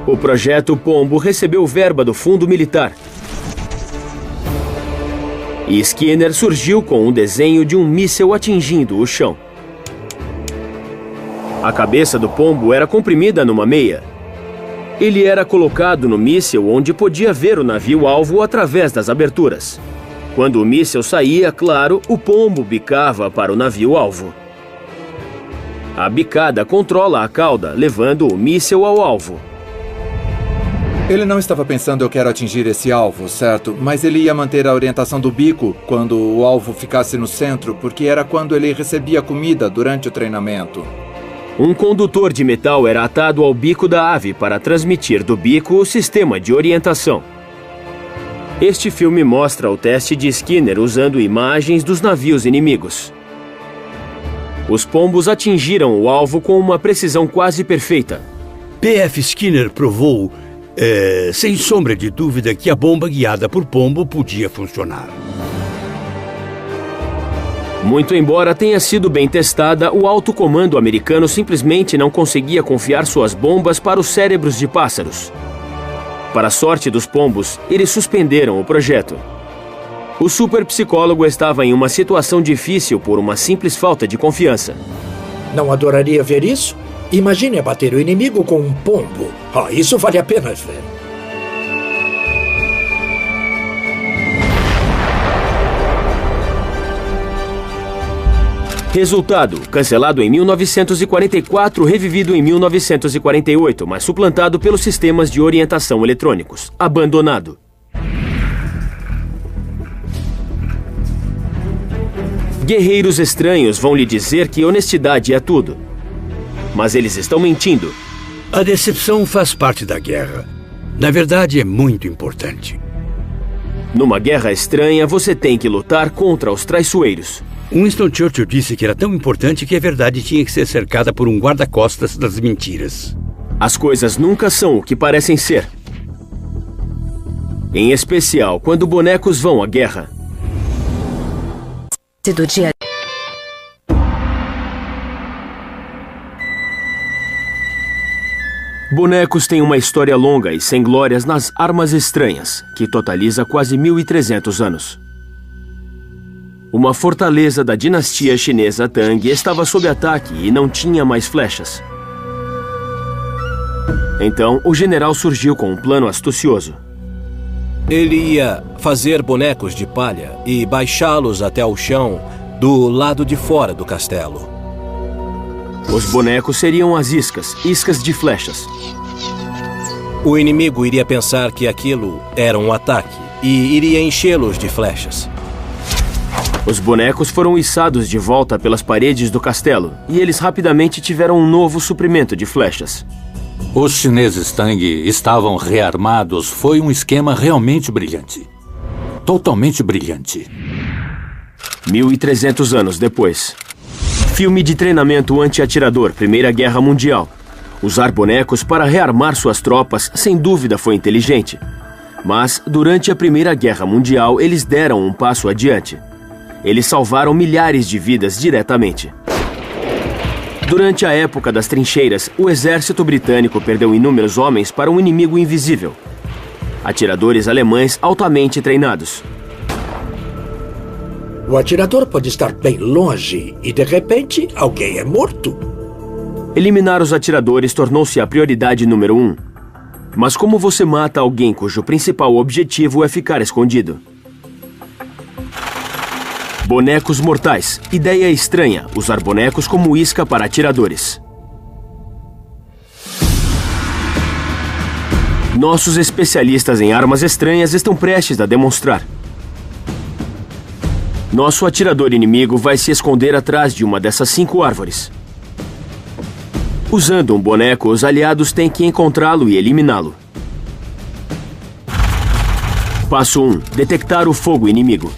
O projeto Pombo recebeu verba do Fundo Militar. E Skinner surgiu com um desenho de um míssil atingindo o chão. A cabeça do pombo era comprimida numa meia. Ele era colocado no míssil onde podia ver o navio-alvo através das aberturas. Quando o míssil saía, claro, o pombo bicava para o navio-alvo. A bicada controla a cauda, levando o míssil ao alvo. Ele não estava pensando, eu quero atingir esse alvo, certo? Mas ele ia manter a orientação do bico quando o alvo ficasse no centro, porque era quando ele recebia comida durante o treinamento. Um condutor de metal era atado ao bico da ave para transmitir do bico o sistema de orientação. Este filme mostra o teste de Skinner usando imagens dos navios inimigos. Os pombos atingiram o alvo com uma precisão quase perfeita. P.F. Skinner provou, sem sombra de dúvida, que a bomba guiada por pombo podia funcionar. Muito embora tenha sido bem testada, o alto comando americano simplesmente não conseguia confiar suas bombas para os cérebros de pássaros. Para a sorte dos pombos, eles suspenderam o projeto. O superpsicólogo estava em uma situação difícil por uma simples falta de confiança. Não adoraria ver isso? Imagine abater o inimigo com um pombo. Isso vale a pena ver. Resultado: cancelado em 1944, revivido em 1948, mas suplantado pelos sistemas de orientação eletrônicos. Abandonado. Guerreiros estranhos vão lhe dizer que honestidade é tudo. Mas eles estão mentindo. A decepção faz parte da guerra. Na verdade, é muito importante. Numa guerra estranha, você tem que lutar contra os traiçoeiros. Winston Churchill disse que era tão importante que a verdade tinha que ser cercada por um guarda-costas das mentiras. As coisas nunca são o que parecem ser. Em especial, quando bonecos vão à guerra. Do dia. Bonecos têm uma história longa e sem glórias nas armas estranhas, que totaliza quase 1.300 anos. Uma fortaleza da dinastia chinesa Tang estava sob ataque e não tinha mais flechas. Então, o general surgiu com um plano astucioso. Ele ia fazer bonecos de palha e baixá-los até o chão do lado de fora do castelo. Os bonecos seriam as iscas de flechas. O inimigo iria pensar que aquilo era um ataque e iria enchê-los de flechas. Os bonecos foram içados de volta pelas paredes do castelo e eles rapidamente tiveram um novo suprimento de flechas. Os chineses Tang estavam rearmados. Foi um esquema realmente brilhante. Totalmente brilhante. 1.300 anos depois. Filme de treinamento anti-atirador, Primeira Guerra Mundial. Usar bonecos para rearmar suas tropas, sem dúvida, foi inteligente. Mas, durante a Primeira Guerra Mundial, eles deram um passo adiante. Eles salvaram milhares de vidas diretamente. Durante a época das trincheiras, o exército britânico perdeu inúmeros homens para um inimigo invisível. Atiradores alemães altamente treinados. O atirador pode estar bem longe e, de repente, alguém é morto. Eliminar os atiradores tornou-se a prioridade número 1. Mas como você mata alguém cujo principal objetivo é ficar escondido? Bonecos mortais. Ideia estranha, usar bonecos como isca para atiradores. Nossos especialistas em armas estranhas estão prestes a demonstrar. Nosso atirador inimigo vai se esconder atrás de uma dessas 5 árvores. Usando um boneco, os aliados têm que encontrá-lo e eliminá-lo. Passo 1. Detectar o fogo inimigo.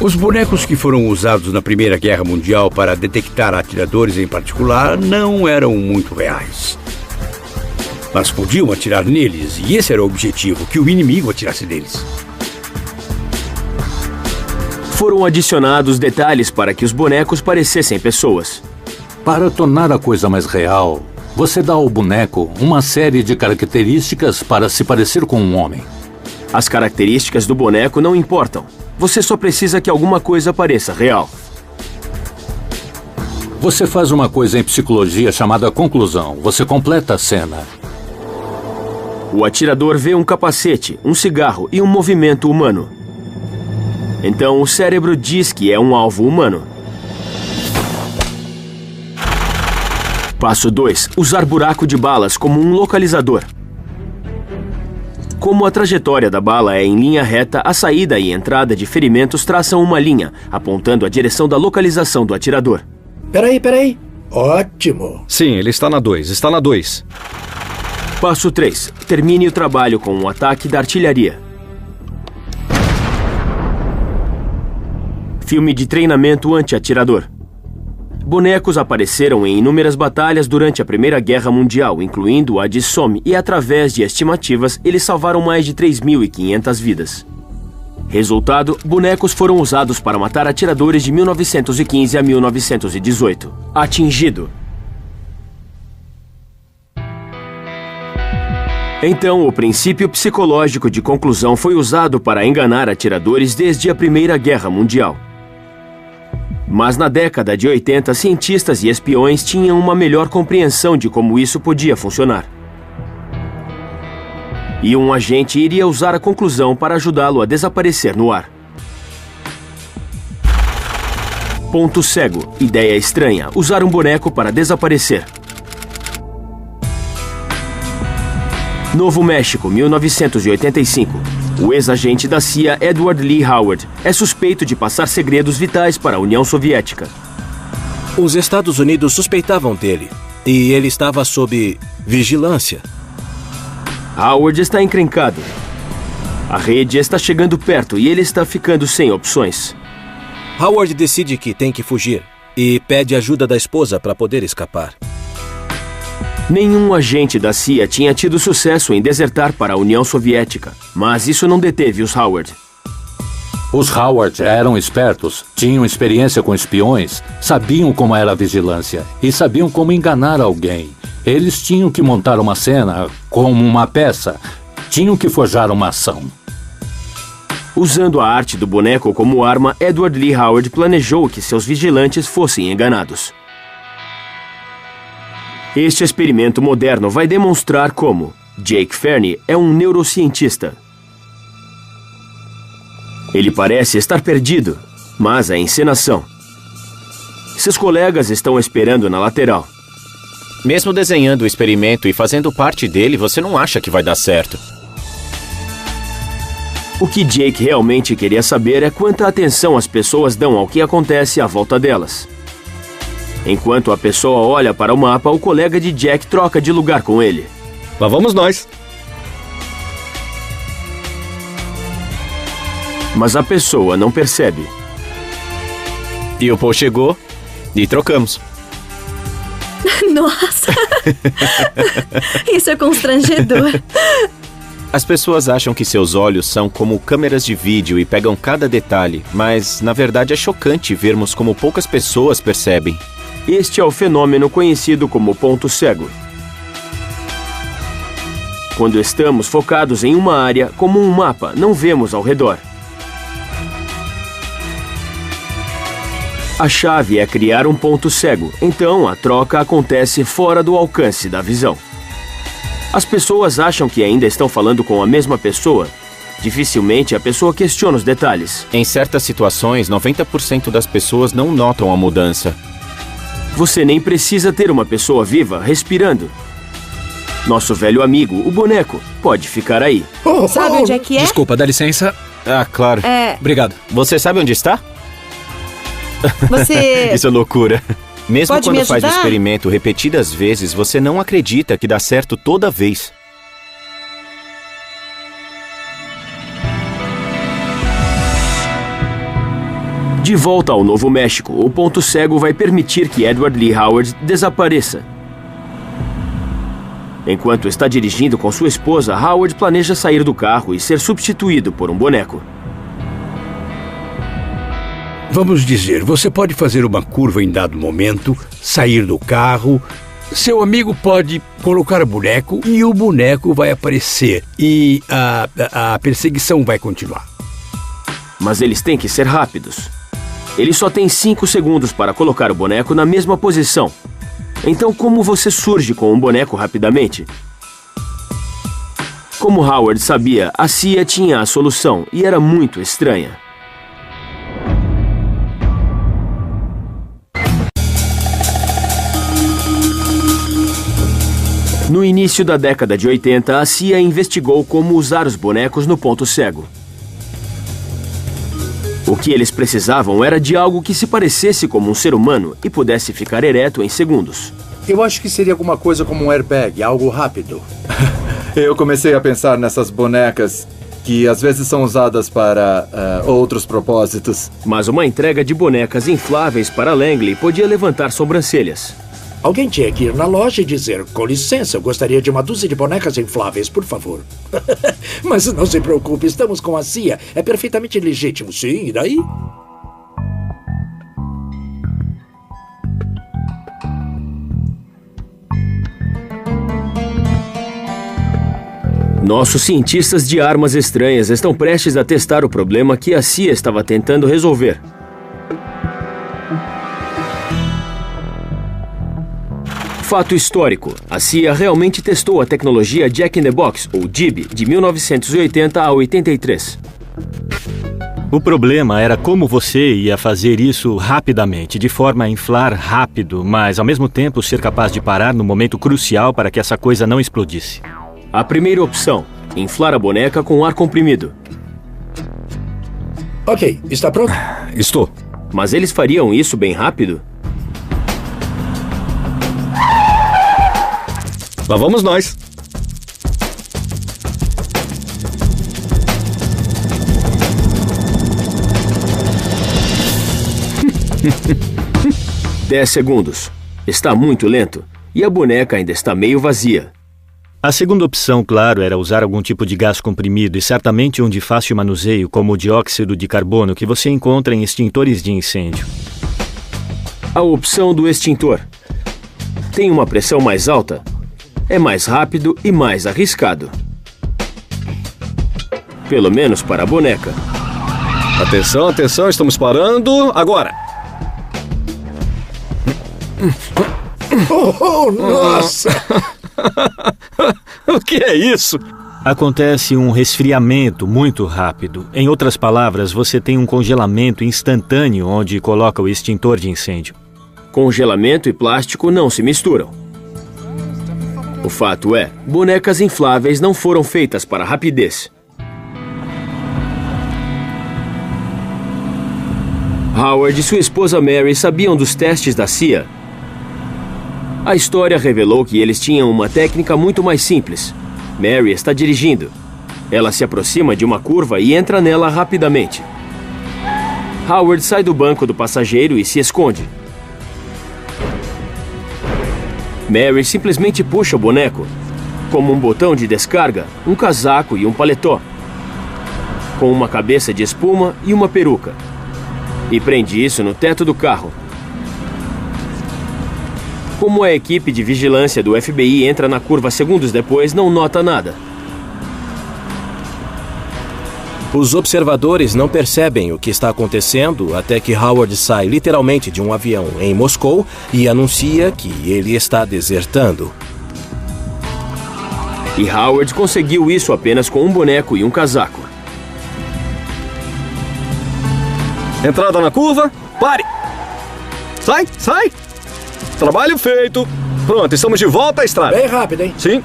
Os bonecos que foram usados na Primeira Guerra Mundial para detectar atiradores em particular não eram muito reais. Mas podiam atirar neles, e esse era o objetivo, que o inimigo atirasse neles. Foram adicionados detalhes para que os bonecos parecessem pessoas. Para tornar a coisa mais real, você dá ao boneco uma série de características para se parecer com um homem. As características do boneco não importam. Você só precisa que alguma coisa pareça real. Você faz uma coisa em psicologia chamada conclusão. Você completa a cena. O atirador vê um capacete, um cigarro e um movimento humano. Então o cérebro diz que é um alvo humano. Passo 2. Usar buraco de balas como um localizador. Como a trajetória da bala é em linha reta, a saída e entrada de ferimentos traçam uma linha, apontando a direção da localização do atirador. Peraí. Ótimo. Sim, ele está na 2. Está na 2. Passo 3. Termine o trabalho com um ataque da artilharia. Filme de treinamento anti-atirador. Bonecos apareceram em inúmeras batalhas durante a Primeira Guerra Mundial, incluindo a de Somme, e através de estimativas, eles salvaram mais de 3.500 vidas. Resultado, bonecos foram usados para matar atiradores de 1915 a 1918. Atingido. Então, o princípio psicológico de conclusão foi usado para enganar atiradores desde a Primeira Guerra Mundial. Mas na década de 80, cientistas e espiões tinham uma melhor compreensão de como isso podia funcionar. E um agente iria usar a conclusão para ajudá-lo a desaparecer no ar. Ponto cego. Ideia estranha. Usar um boneco para desaparecer. Novo México, 1985. O ex-agente da CIA, Edward Lee Howard, é suspeito de passar segredos vitais para a União Soviética. Os Estados Unidos suspeitavam dele, e ele estava sob vigilância. Howard está encrencado. A rede está chegando perto e ele está ficando sem opções. Howard decide que tem que fugir e pede ajuda da esposa para poder escapar. Nenhum agente da CIA tinha tido sucesso em desertar para a União Soviética, mas isso não deteve os Howard. Os Howard eram espertos, tinham experiência com espiões, sabiam como era a vigilância e sabiam como enganar alguém. Eles tinham que montar uma cena como uma peça, tinham que forjar uma ação. Usando a arte do boneco como arma, Edward Lee Howard planejou que seus vigilantes fossem enganados. Este experimento moderno vai demonstrar como Jake Fernie é um neurocientista. Ele parece estar perdido, mas é encenação. Seus colegas estão esperando na lateral. Mesmo desenhando o experimento e fazendo parte dele, você não acha que vai dar certo. O que Jake realmente queria saber é quanta atenção as pessoas dão ao que acontece à volta delas. Enquanto a pessoa olha para o mapa, o colega de Jack troca de lugar com ele. Lá vamos nós. Mas a pessoa não percebe. E o Paul chegou e trocamos. Nossa! Isso é constrangedor. As pessoas acham que seus olhos são como câmeras de vídeo e pegam cada detalhe, mas na verdade é chocante vermos como poucas pessoas percebem. Este é o fenômeno conhecido como ponto cego. Quando estamos focados em uma área, como um mapa, não vemos ao redor. A chave é criar um ponto cego, então a troca acontece fora do alcance da visão. As pessoas acham que ainda estão falando com a mesma pessoa. Dificilmente a pessoa questiona os detalhes. Em certas situações, 90% das pessoas não notam a mudança. Você nem precisa ter uma pessoa viva respirando. Nosso velho amigo, o boneco, pode ficar aí. Sabe onde é que é? Desculpa, dá licença. Ah, claro. Obrigado. Você sabe onde está? Você... Isso é loucura. Mesmo Pode quando me faz o ajudar? experimento repetidas vezes, você não acredita que dá certo toda vez. De volta ao Novo México, o ponto cego vai permitir que Edward Lee Howard desapareça. Enquanto está dirigindo com sua esposa, Howard planeja sair do carro e ser substituído por um boneco. Vamos dizer, você pode fazer uma curva em dado momento, sair do carro, seu amigo pode colocar o boneco e o boneco vai aparecer e a perseguição vai continuar. Mas eles têm que ser rápidos. Ele só tem 5 segundos para colocar o boneco na mesma posição. Então, como você surge com um boneco rapidamente? Como Howard sabia, a CIA tinha a solução e era muito estranha. No início da década de 80, a CIA investigou como usar os bonecos no ponto cego. O que eles precisavam era de algo que se parecesse como um ser humano e pudesse ficar ereto em segundos. Eu acho que seria alguma coisa como um airbag, algo rápido. Eu comecei a pensar nessas bonecas que às vezes são usadas para outros propósitos. Mas uma entrega de bonecas infláveis para Langley podia levantar sobrancelhas. Alguém tinha que ir na loja e dizer: com licença, eu gostaria de uma dúzia de bonecas infláveis, por favor. Mas não se preocupe, estamos com a CIA. É perfeitamente legítimo, sim, e daí? Nossos cientistas de armas estranhas estão prestes a testar o problema que a CIA estava tentando resolver. Fato histórico, a CIA realmente testou a tecnologia Jack in the Box, ou JIB, de 1980 a 83. O problema era como você ia fazer isso rapidamente, de forma a inflar rápido, mas ao mesmo tempo ser capaz de parar no momento crucial para que essa coisa não explodisse. A primeira opção, inflar a boneca com ar comprimido. Ok, está pronto? Estou. Mas eles fariam isso bem rápido? Lá vamos nós. Dez segundos. Está muito lento. E a boneca ainda está meio vazia. A segunda opção, claro, era usar algum tipo de gás comprimido e certamente um de fácil manuseio, como o dióxido de carbono que você encontra em extintores de incêndio. A opção do extintor. Tem uma pressão mais alta. É mais rápido e mais arriscado. Pelo menos para a boneca. Atenção, atenção, estamos parando agora. Oh, nossa! O que é isso? Acontece um resfriamento muito rápido. Em outras palavras, você tem um congelamento instantâneo onde coloca o extintor de incêndio. Congelamento e plástico não se misturam. O fato é, bonecas infláveis não foram feitas para rapidez. Howard e sua esposa Mary sabiam dos testes da CIA. A história revelou que eles tinham uma técnica muito mais simples. Mary está dirigindo. Ela se aproxima de uma curva e entra nela rapidamente. Howard sai do banco do passageiro e se esconde. Mary simplesmente puxa o boneco, como um botão de descarga, um casaco e um paletó, com uma cabeça de espuma e uma peruca, e prende isso no teto do carro. Como a equipe de vigilância do FBI entra na curva segundos depois, não nota nada. Os observadores não percebem o que está acontecendo até que Howard sai literalmente de um avião em Moscou e anuncia que ele está desertando. E Howard conseguiu isso apenas com um boneco e um casaco. Entrada na curva, pare! Sai! Trabalho feito! Pronto, estamos de volta à estrada. Bem rápido, hein? Sim.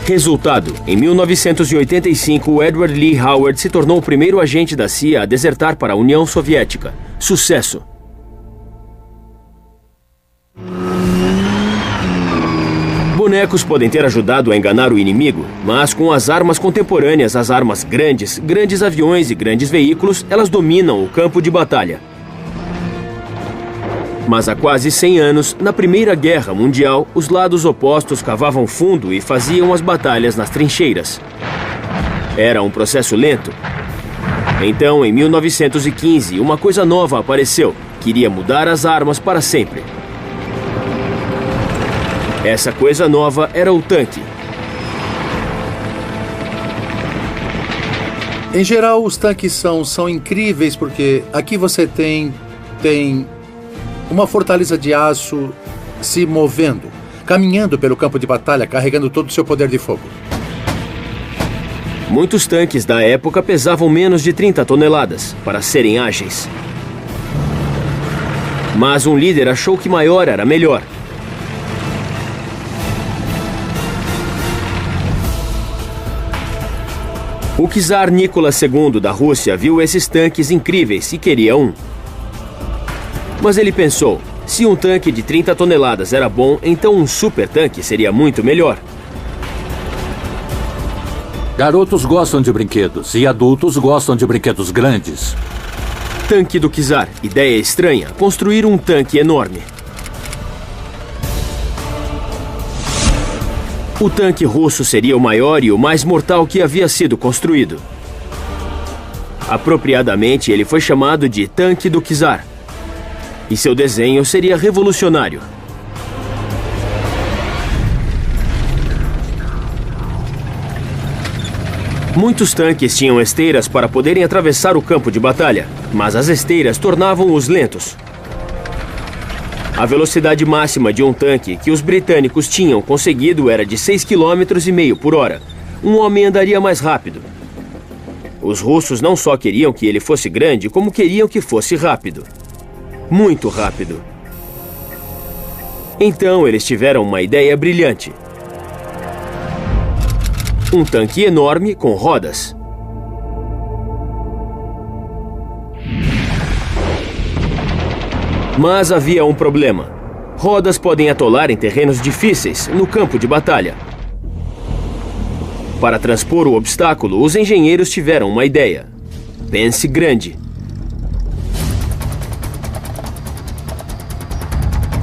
Resultado: em 1985, Edward Lee Howard se tornou o primeiro agente da CIA a desertar para a União Soviética. Sucesso! Bonecos podem ter ajudado a enganar o inimigo, mas com as armas contemporâneas, as armas grandes aviões e grandes veículos, elas dominam o campo de batalha. Mas há quase 100 anos, na Primeira Guerra Mundial, os lados opostos cavavam fundo e faziam as batalhas nas trincheiras. Era um processo lento. Então, em 1915, uma coisa nova apareceu, que iria mudar as armas para sempre. Essa coisa nova era o tanque. Em geral, os tanques são incríveis porque aqui você tem uma fortaleza de aço se movendo, caminhando pelo campo de batalha, carregando todo o seu poder de fogo. Muitos tanques da época pesavam menos de 30 toneladas, para serem ágeis. Mas um líder achou que maior era melhor. O czar Nicolas II da Rússia viu esses tanques incríveis e queria um. Mas ele pensou, se um tanque de 30 toneladas era bom, então um super tanque seria muito melhor. Garotos gostam de brinquedos e adultos gostam de brinquedos grandes. Tanque do czar. Ideia estranha. Construir um tanque enorme. O tanque russo seria o maior e o mais mortal que havia sido construído. Apropriadamente, ele foi chamado de Tanque do Czar. E seu desenho seria revolucionário. Muitos tanques tinham esteiras para poderem atravessar o campo de batalha, mas as esteiras tornavam-os lentos. A velocidade máxima de um tanque que os britânicos tinham conseguido era de 6,5 km por hora. Um homem andaria mais rápido. Os russos não só queriam que ele fosse grande, como queriam que fosse rápido. Muito rápido. Então eles tiveram uma ideia brilhante. Um tanque enorme com rodas. Mas havia um problema. Rodas podem atolar em terrenos difíceis, no campo de batalha. Para transpor o obstáculo, os engenheiros tiveram uma ideia. Pense grande.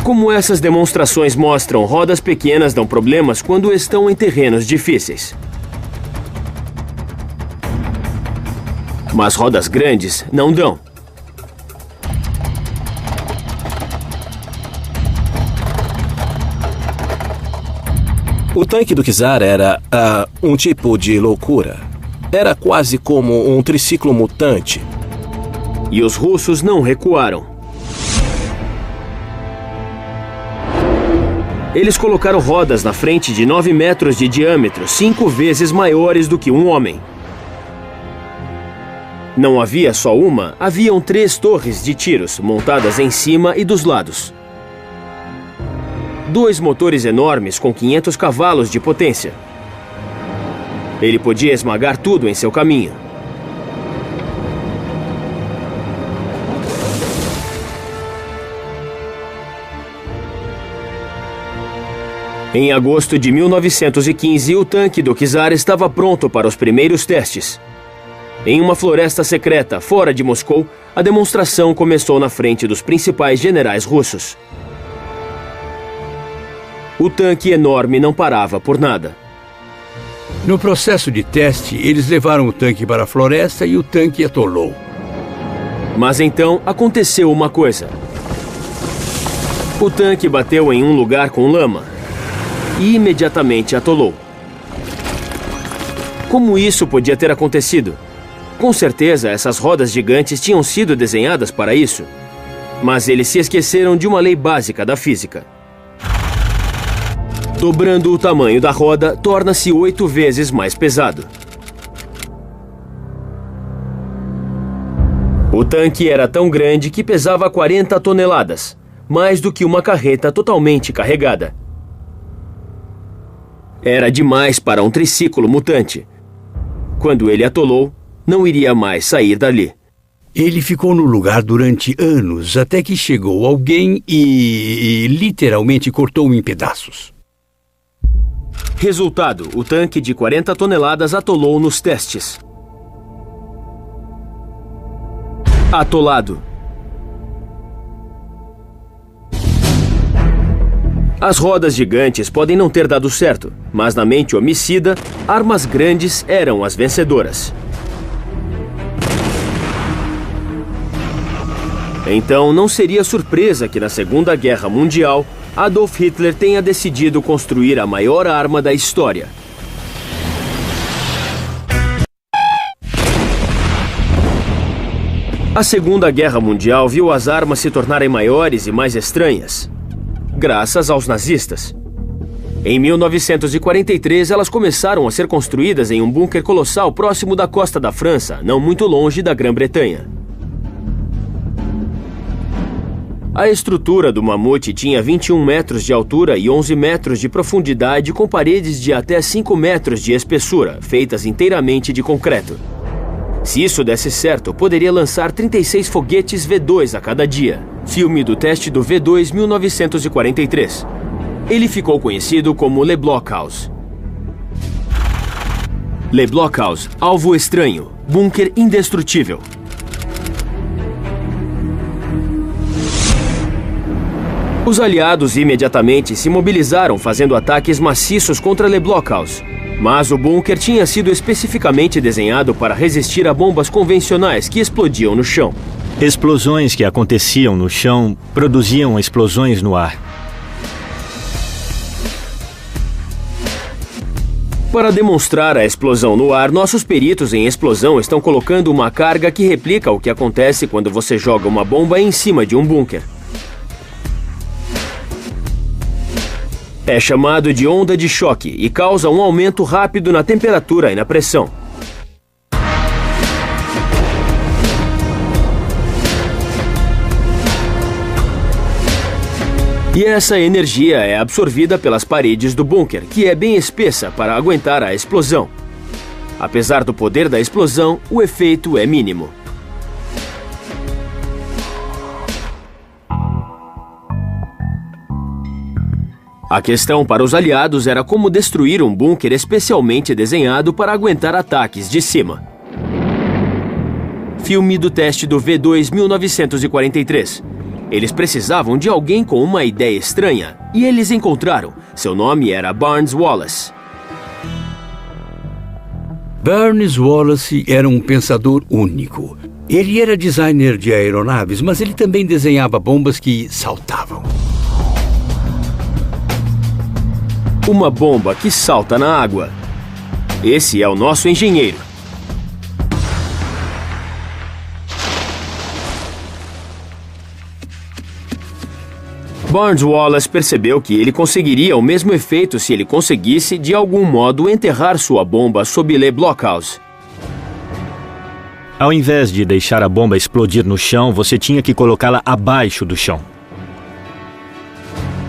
Como essas demonstrações mostram, rodas pequenas dão problemas quando estão em terrenos difíceis. Mas rodas grandes não dão. O tanque do czar era um tipo de loucura. Era quase como um triciclo mutante. E os russos não recuaram. Eles colocaram rodas na frente de 9 metros de diâmetro, 5 vezes maiores do que um homem. Não havia só uma, haviam 3 torres de tiros, montadas em cima e dos lados. 2 motores enormes com 500 cavalos de potência. Ele podia esmagar tudo em seu caminho. Em agosto de 1915, o tanque do czar estava pronto para os primeiros testes. Em uma floresta secreta, fora de Moscou, a demonstração começou na frente dos principais generais russos. O tanque enorme não parava por nada. No processo de teste, eles levaram o tanque para a floresta e o tanque atolou. Mas então aconteceu uma coisa. O tanque bateu em um lugar com lama e imediatamente atolou. Como isso podia ter acontecido? Com certeza, essas rodas gigantes tinham sido desenhadas para isso. Mas eles se esqueceram de uma lei básica da física. Dobrando o tamanho da roda, torna-se 8 vezes mais pesado. O tanque era tão grande que pesava 40 toneladas, mais do que uma carreta totalmente carregada. Era demais para um triciclo mutante. Quando ele atolou, não iria mais sair dali. Ele ficou no lugar durante anos, até que chegou alguém e literalmente cortou-o em pedaços. Resultado, o tanque de 40 toneladas atolou nos testes. Atolado. As rodas gigantes podem não ter dado certo, mas na mente homicida, armas grandes eram as vencedoras. Então não seria surpresa que na Segunda Guerra Mundial, Adolf Hitler tenha decidido construir a maior arma da história. A Segunda Guerra Mundial viu as armas se tornarem maiores e mais estranhas, graças aos nazistas. Em 1943, elas começaram a ser construídas em um bunker colossal próximo da costa da França, não muito longe da Grã-Bretanha. A estrutura do mamute tinha 21 metros de altura e 11 metros de profundidade, com paredes de até 5 metros de espessura, feitas inteiramente de concreto. Se isso desse certo, poderia lançar 36 foguetes V2 a cada dia. Filme do teste do V2 1943. Ele ficou conhecido como Le Blockhaus. Le Blockhaus, alvo estranho, bunker indestrutível. Os aliados imediatamente se mobilizaram fazendo ataques maciços contra Le Blockhaus. Mas o bunker tinha sido especificamente desenhado para resistir a bombas convencionais que explodiam no chão. Explosões que aconteciam no chão produziam explosões no ar. Para demonstrar a explosão no ar, nossos peritos em explosão estão colocando uma carga que replica o que acontece quando você joga uma bomba em cima de um bunker. É chamado de onda de choque e causa um aumento rápido na temperatura e na pressão. E essa energia é absorvida pelas paredes do bunker, que é bem espessa para aguentar a explosão. Apesar do poder da explosão, o efeito é mínimo. A questão para os aliados era como destruir um bunker especialmente desenhado para aguentar ataques de cima. Filme do teste do V2 1943. Eles precisavam de alguém com uma ideia estranha, e eles encontraram. Seu nome era Barnes Wallis. Barnes Wallis era um pensador único. Ele era designer de aeronaves, mas ele também desenhava bombas que saltavam. Uma bomba que salta na água. Esse é o nosso engenheiro. Barnes Wallis percebeu que ele conseguiria o mesmo efeito se ele conseguisse, de algum modo, enterrar sua bomba sob Le Blockhaus. Ao invés de deixar a bomba explodir no chão, você tinha que colocá-la abaixo do chão.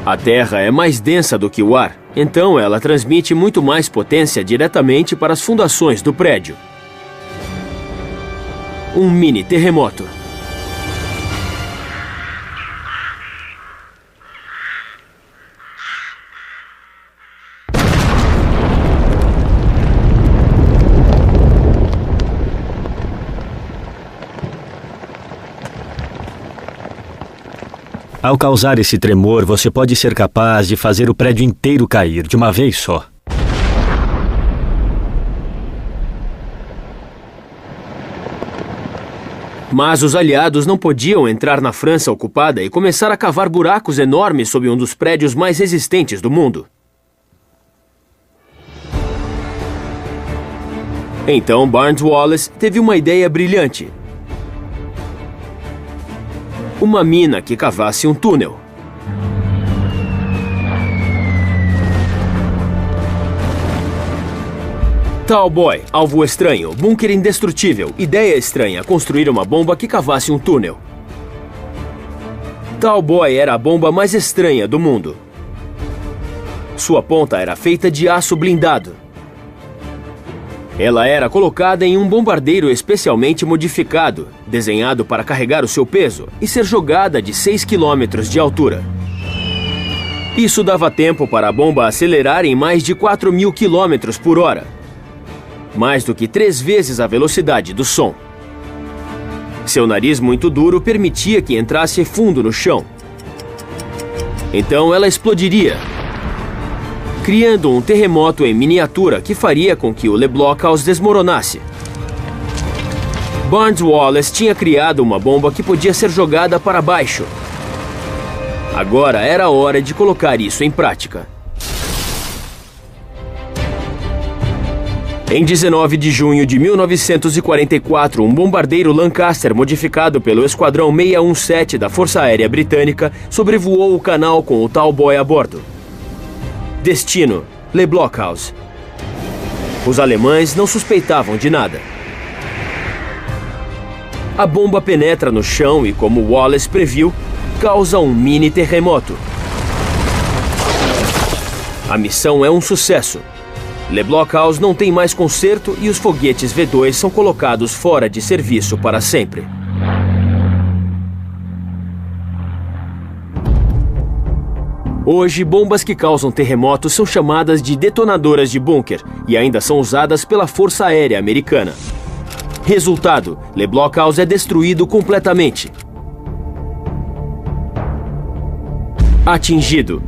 A terra é mais densa do que o ar, então ela transmite muito mais potência diretamente para as fundações do prédio. Um mini terremoto. Ao causar esse tremor, você pode ser capaz de fazer o prédio inteiro cair de uma vez só. Mas os aliados não podiam entrar na França ocupada e começar a cavar buracos enormes sob um dos prédios mais resistentes do mundo. Então Barnes Wallis teve uma ideia brilhante. Uma mina que cavasse um túnel. Talboy, alvo estranho, bunker indestrutível, ideia estranha, construir uma bomba que cavasse um túnel. Talboy era a bomba mais estranha do mundo. Sua ponta era feita de aço blindado. Ela era colocada em um bombardeiro especialmente modificado, desenhado para carregar o seu peso e ser jogada de 6 quilômetros de altura. Isso dava tempo para a bomba acelerar em mais de 4.000 quilômetros por hora, mais do que 3 vezes a velocidade do som. Seu nariz muito duro permitia que entrasse fundo no chão. Então ela explodiria, criando um terremoto em miniatura que faria com que o Le Blockhaus desmoronasse. Barnes Wallis tinha criado uma bomba que podia ser jogada para baixo. Agora era a hora de colocar isso em prática. Em 19 de junho de 1944, um bombardeiro Lancaster modificado pelo Esquadrão 617 da Força Aérea Britânica sobrevoou o canal com o Talboy a bordo. Destino: Le Blockhaus. Os alemães não suspeitavam de nada. A bomba penetra no chão e, como Wallace previu, causa um mini terremoto. A missão é um sucesso. Le Blockhaus não tem mais conserto e os foguetes V2 são colocados fora de serviço para sempre. Hoje, bombas que causam terremotos são chamadas de detonadoras de bunker e ainda são usadas pela Força Aérea Americana. Resultado: Le Blockhaus é destruído completamente. Atingido.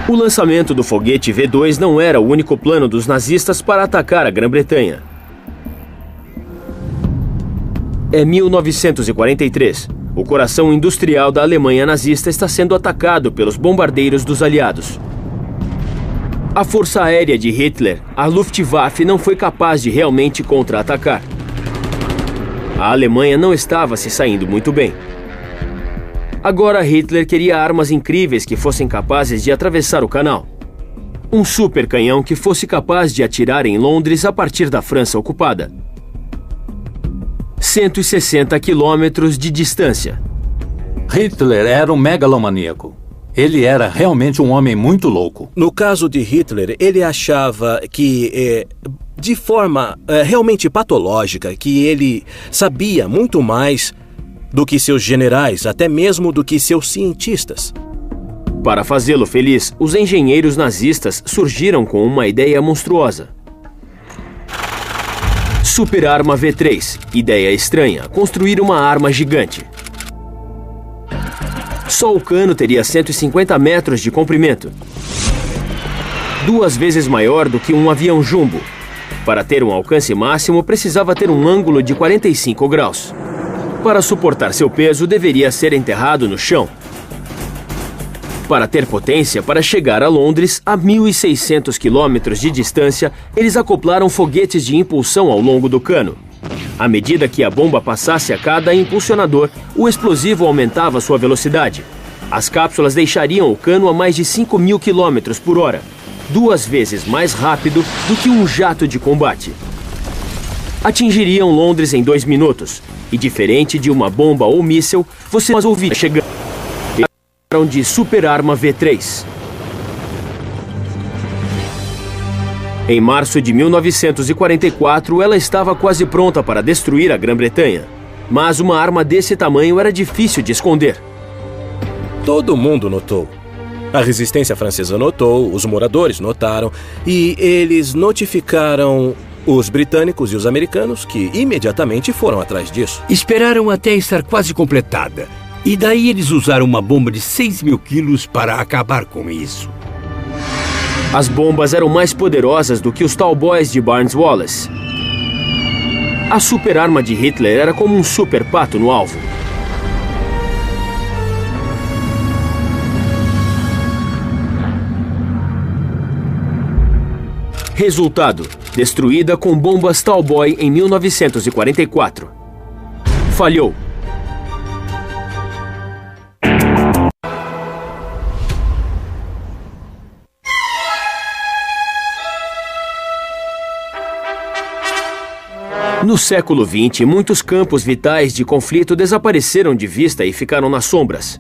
O lançamento do foguete V2 não era o único plano dos nazistas para atacar a Grã-Bretanha. É 1943. O coração industrial da Alemanha nazista está sendo atacado pelos bombardeiros dos aliados. A Força Aérea de Hitler, a Luftwaffe, não foi capaz de realmente contra-atacar. A Alemanha não estava se saindo muito bem. Agora Hitler queria armas incríveis que fossem capazes de atravessar o canal. Um super canhão que fosse capaz de atirar em Londres a partir da França ocupada. 160 quilômetros de distância. Hitler era um megalomaníaco. Ele era realmente um homem muito louco. No caso de Hitler, ele achava que, de forma realmente patológica, que ele sabia muito mais do que seus generais, até mesmo do que seus cientistas. Para fazê-lo feliz, os engenheiros nazistas surgiram com uma ideia monstruosa. Superarma V3. Ideia estranha: construir uma arma gigante. Só o cano teria 150 metros de comprimento. 2 vezes maior do que um avião jumbo. Para ter um alcance máximo, precisava ter um ângulo de 45 graus. Para suportar seu peso, deveria ser enterrado no chão. Para ter potência para chegar a Londres, a 1.600 quilômetros de distância, eles acoplaram foguetes de impulsão ao longo do cano. À medida que a bomba passasse a cada impulsionador, o explosivo aumentava sua velocidade. As cápsulas deixariam o cano a mais de 5.000 quilômetros por hora, 2 vezes mais rápido do que um jato de combate. Atingiriam Londres em 2 minutos, e diferente de uma bomba ou míssil, você as ouvia chegando. De Superarma V3. Em março de 1944, ela estava quase pronta para destruir a Grã-Bretanha. Mas uma arma desse tamanho era difícil de esconder. Todo mundo notou. A resistência francesa notou, os moradores notaram, e eles notificaram os britânicos e os americanos, que imediatamente foram atrás disso. Esperaram até estar quase completada. E daí eles usaram uma bomba de 6.000 quilos para acabar com isso. As bombas eram mais poderosas do que os Talboys de Barnes Wallis. A superarma de Hitler era como um super pato no alvo. Resultado: destruída com bombas Talboy em 1944. Falhou. No século XX, muitos campos vitais de conflito desapareceram de vista e ficaram nas sombras.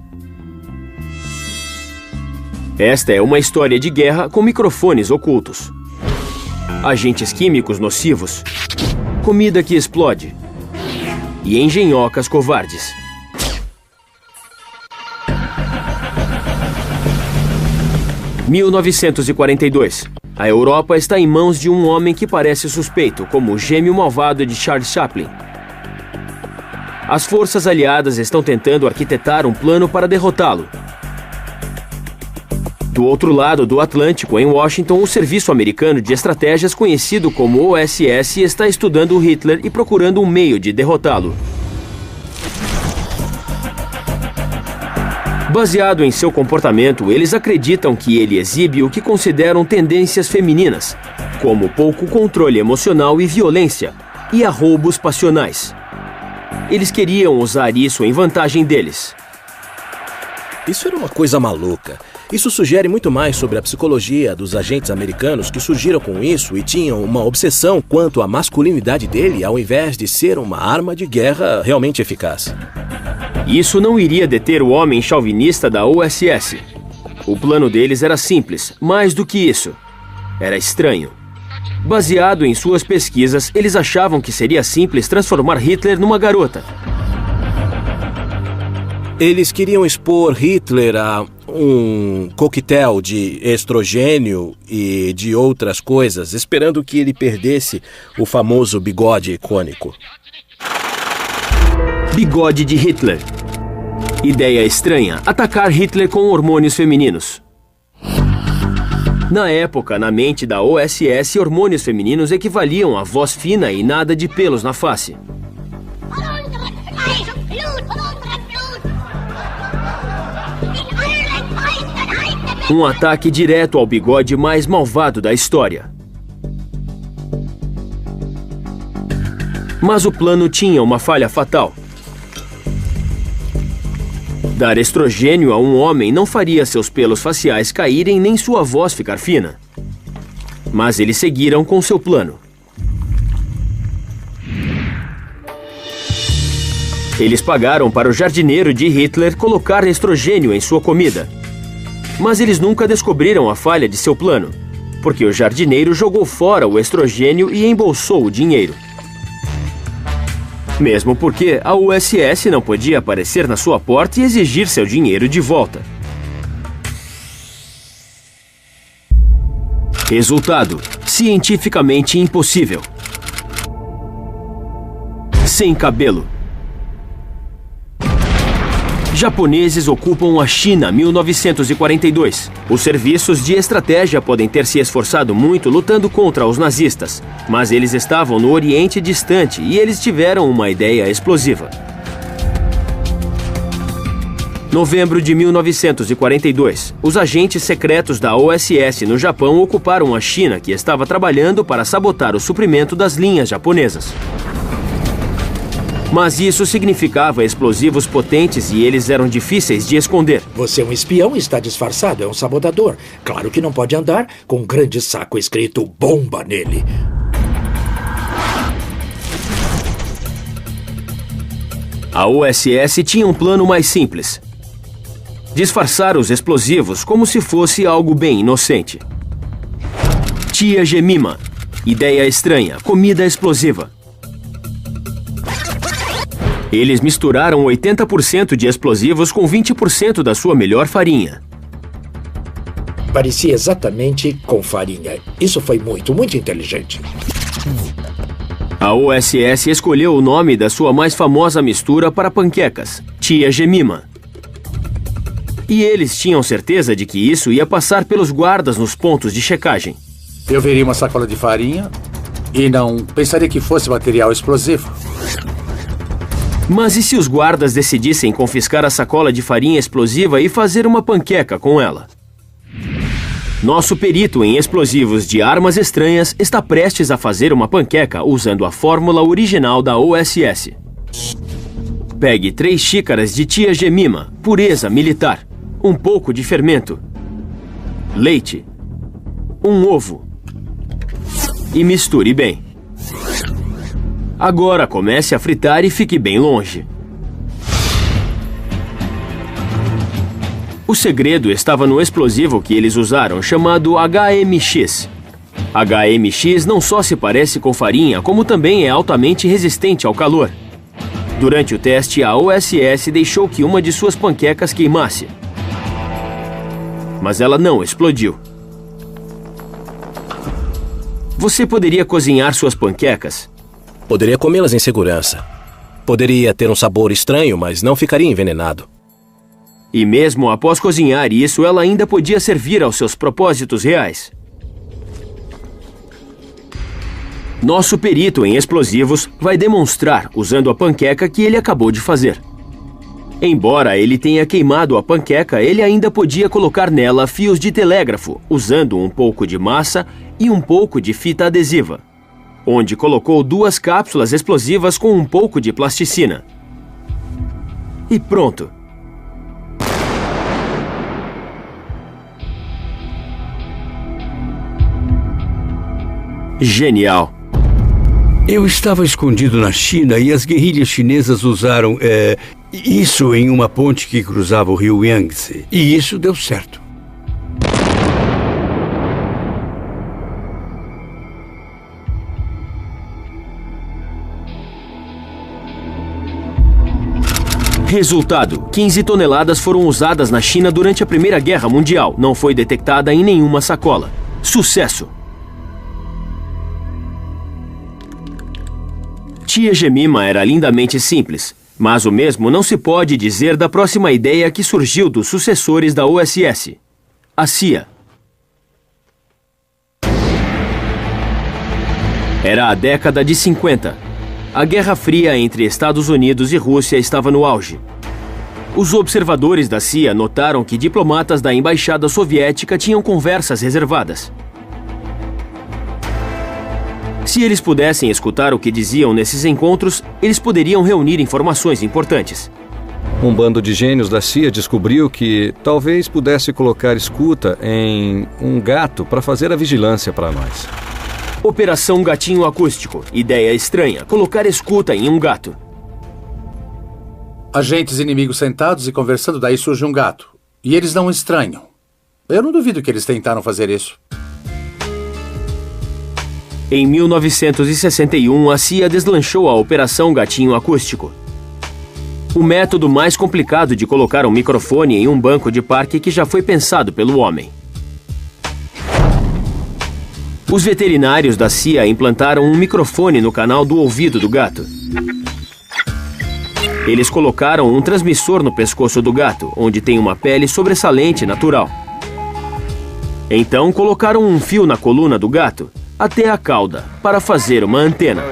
Esta é uma história de guerra com microfones ocultos, agentes químicos nocivos, comida que explode e engenhocas covardes. Em 1942, a Europa está em mãos de um homem que parece suspeito, como o gêmeo malvado de Charles Chaplin. As forças aliadas estão tentando arquitetar um plano para derrotá-lo. Do outro lado do Atlântico, em Washington, o Serviço Americano de Estratégias, conhecido como OSS, está estudando Hitler e procurando um meio de derrotá-lo. Baseado em seu comportamento, eles acreditam que ele exibe o que consideram tendências femininas, como pouco controle emocional e violência, e arroubos passionais. Eles queriam usar isso em vantagem deles. Isso era uma coisa maluca. Isso sugere muito mais sobre a psicologia dos agentes americanos que surgiram com isso e tinham uma obsessão quanto à masculinidade dele, ao invés de ser uma arma de guerra realmente eficaz. Isso não iria deter o homem chauvinista da OSS. O plano deles era simples, mais do que isso. Era estranho. Baseado em suas pesquisas, eles achavam que seria simples transformar Hitler numa garota. Eles queriam expor Hitler a um coquetel de estrogênio e de outras coisas, esperando que ele perdesse o famoso bigode icônico. Bigode de Hitler. Ideia estranha: atacar Hitler com hormônios femininos. Na época, na mente da OSS, hormônios femininos equivaliam a voz fina e nada de pelos na face. Um ataque direto ao bigode mais malvado da história. Mas o plano tinha uma falha fatal. Dar estrogênio a um homem não faria seus pelos faciais caírem nem sua voz ficar fina. Mas eles seguiram com seu plano. Eles pagaram para o jardineiro de Hitler colocar estrogênio em sua comida. Mas eles nunca descobriram a falha de seu plano, porque o jardineiro jogou fora o estrogênio e embolsou o dinheiro. Mesmo porque a USS não podia aparecer na sua porta e exigir seu dinheiro de volta. Resultado: cientificamente impossível. Sem cabelo. Japoneses ocupam a China, 1942. Os serviços de estratégia podem ter se esforçado muito lutando contra os nazistas, mas eles estavam no Oriente Distante e eles tiveram uma ideia explosiva. Novembro de 1942, os agentes secretos da OSS no Japão ocuparam a China, que estava trabalhando para sabotar o suprimento das linhas japonesas. Mas isso significava explosivos potentes e eles eram difíceis de esconder. Você é um espião e está disfarçado, é um sabotador. Claro que não pode andar com um grande saco escrito bomba nele. A OSS tinha um plano mais simples: disfarçar os explosivos como se fosse algo bem inocente. Tia Jemima. Ideia estranha, comida explosiva. Eles misturaram 80% de explosivos com 20% da sua melhor farinha. Parecia exatamente com farinha. Isso foi muito inteligente. A OSS escolheu o nome da sua mais famosa mistura para panquecas, Tia Jemima. E eles tinham certeza de que isso ia passar pelos guardas nos pontos de checagem. Eu veria uma sacola de farinha e não pensaria que fosse material explosivo. Mas e se os guardas decidissem confiscar a sacola de farinha explosiva e fazer uma panqueca com ela? Nosso perito em explosivos de armas estranhas está prestes a fazer uma panqueca usando a fórmula original da OSS. Pegue 3 xícaras de Tia Jemima, pureza militar, um pouco de fermento, leite, um ovo e misture bem. Agora comece a fritar e fique bem longe. O segredo estava no explosivo que eles usaram, chamado HMX. HMX não só se parece com farinha, como também é altamente resistente ao calor. Durante o teste, a OSS deixou que uma de suas panquecas queimasse. Mas ela não explodiu. Você poderia cozinhar suas panquecas? Poderia comê-las em segurança. Poderia ter um sabor estranho, mas não ficaria envenenado. E mesmo após cozinhar isso, ela ainda podia servir aos seus propósitos reais. Nosso perito em explosivos vai demonstrar, usando a panqueca que ele acabou de fazer. Embora ele tenha queimado a panqueca, ele ainda podia colocar nela fios de telégrafo, usando um pouco de massa e um pouco de fita adesiva, onde colocou 2 cápsulas explosivas com um pouco de plasticina. E pronto! Genial! Eu estava escondido na China e as guerrilhas chinesas usaram isso em uma ponte que cruzava o rio Yangtze. E isso deu certo. Resultado: 15 toneladas foram usadas na China durante a Primeira Guerra Mundial. Não foi detectada em nenhuma sacola. Sucesso! Tia Jemima era lindamente simples, mas o mesmo não se pode dizer da próxima ideia que surgiu dos sucessores da OSS, a CIA. Era a década de 50. A Guerra Fria entre Estados Unidos e Rússia estava no auge. Os observadores da CIA notaram que diplomatas da embaixada soviética tinham conversas reservadas. Se eles pudessem escutar o que diziam nesses encontros, eles poderiam reunir informações importantes. Um bando de gênios da CIA descobriu que talvez pudesse colocar escuta em um gato para fazer a vigilância para nós. Operação Gatinho Acústico. Ideia estranha, colocar escuta em um gato. Agentes inimigos sentados e conversando, daí surge um gato. E eles não estranham. Eu não duvido que eles tentaram fazer isso. Em 1961, a CIA deslanchou a Operação Gatinho Acústico. O método mais complicado de colocar um microfone em um banco de parque que já foi pensado pelo homem. Os veterinários da CIA implantaram um microfone no canal do ouvido do gato. Eles colocaram um transmissor no pescoço do gato, onde tem uma pele sobressalente natural. Então colocaram um fio na coluna do gato, até a cauda, para fazer uma antena.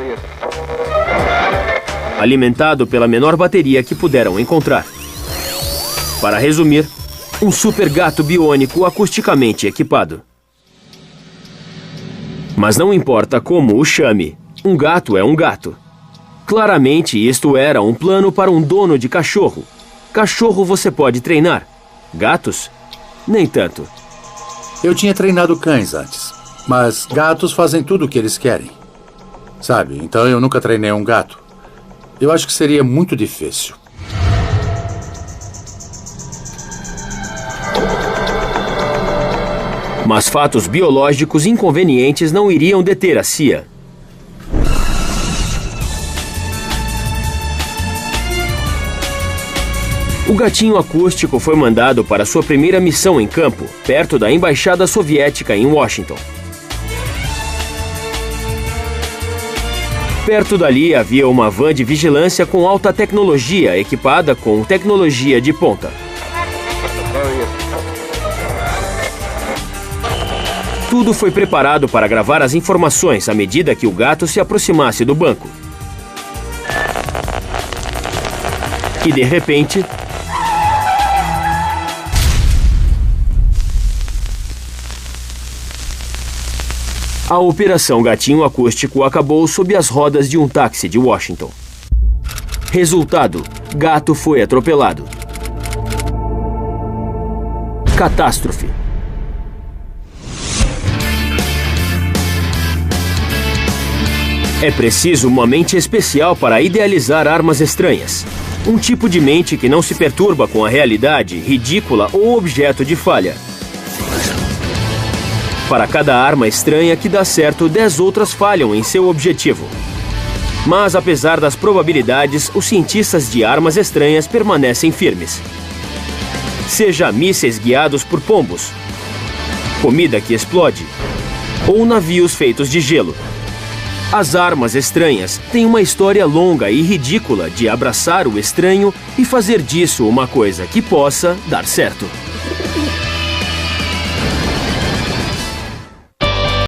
Alimentado pela menor bateria que puderam encontrar. Para resumir, um super gato biônico acusticamente equipado. Mas não importa como o chame, um gato é um gato. Claramente isto era um plano para um dono de cachorro. Cachorro você pode treinar. Gatos? Nem tanto. Eu tinha treinado cães antes. Mas gatos fazem tudo o que eles querem. Sabe? Então eu nunca treinei um gato. Eu acho que seria muito difícil. Mas fatos biológicos inconvenientes não iriam deter a CIA. O gatinho acústico foi mandado para sua primeira missão em campo, perto da embaixada soviética em Washington. Perto dali havia uma van de vigilância com alta tecnologia, equipada com tecnologia de ponta. Tudo foi preparado para gravar as informações à medida que o gato se aproximasse do banco. E de repente... a Operação Gatinho Acústico acabou sob as rodas de um táxi de Washington. Resultado: gato foi atropelado. Catástrofe. É preciso uma mente especial para idealizar armas estranhas. Um tipo de mente que não se perturba com a realidade, ridícula ou objeto de falha. Para cada arma estranha que dá certo, 10 outras falham em seu objetivo. Mas, apesar das probabilidades, os cientistas de armas estranhas permanecem firmes. Seja mísseis guiados por pombos, comida que explode, ou navios feitos de gelo. As armas estranhas têm uma história longa e ridícula de abraçar o estranho e fazer disso uma coisa que possa dar certo.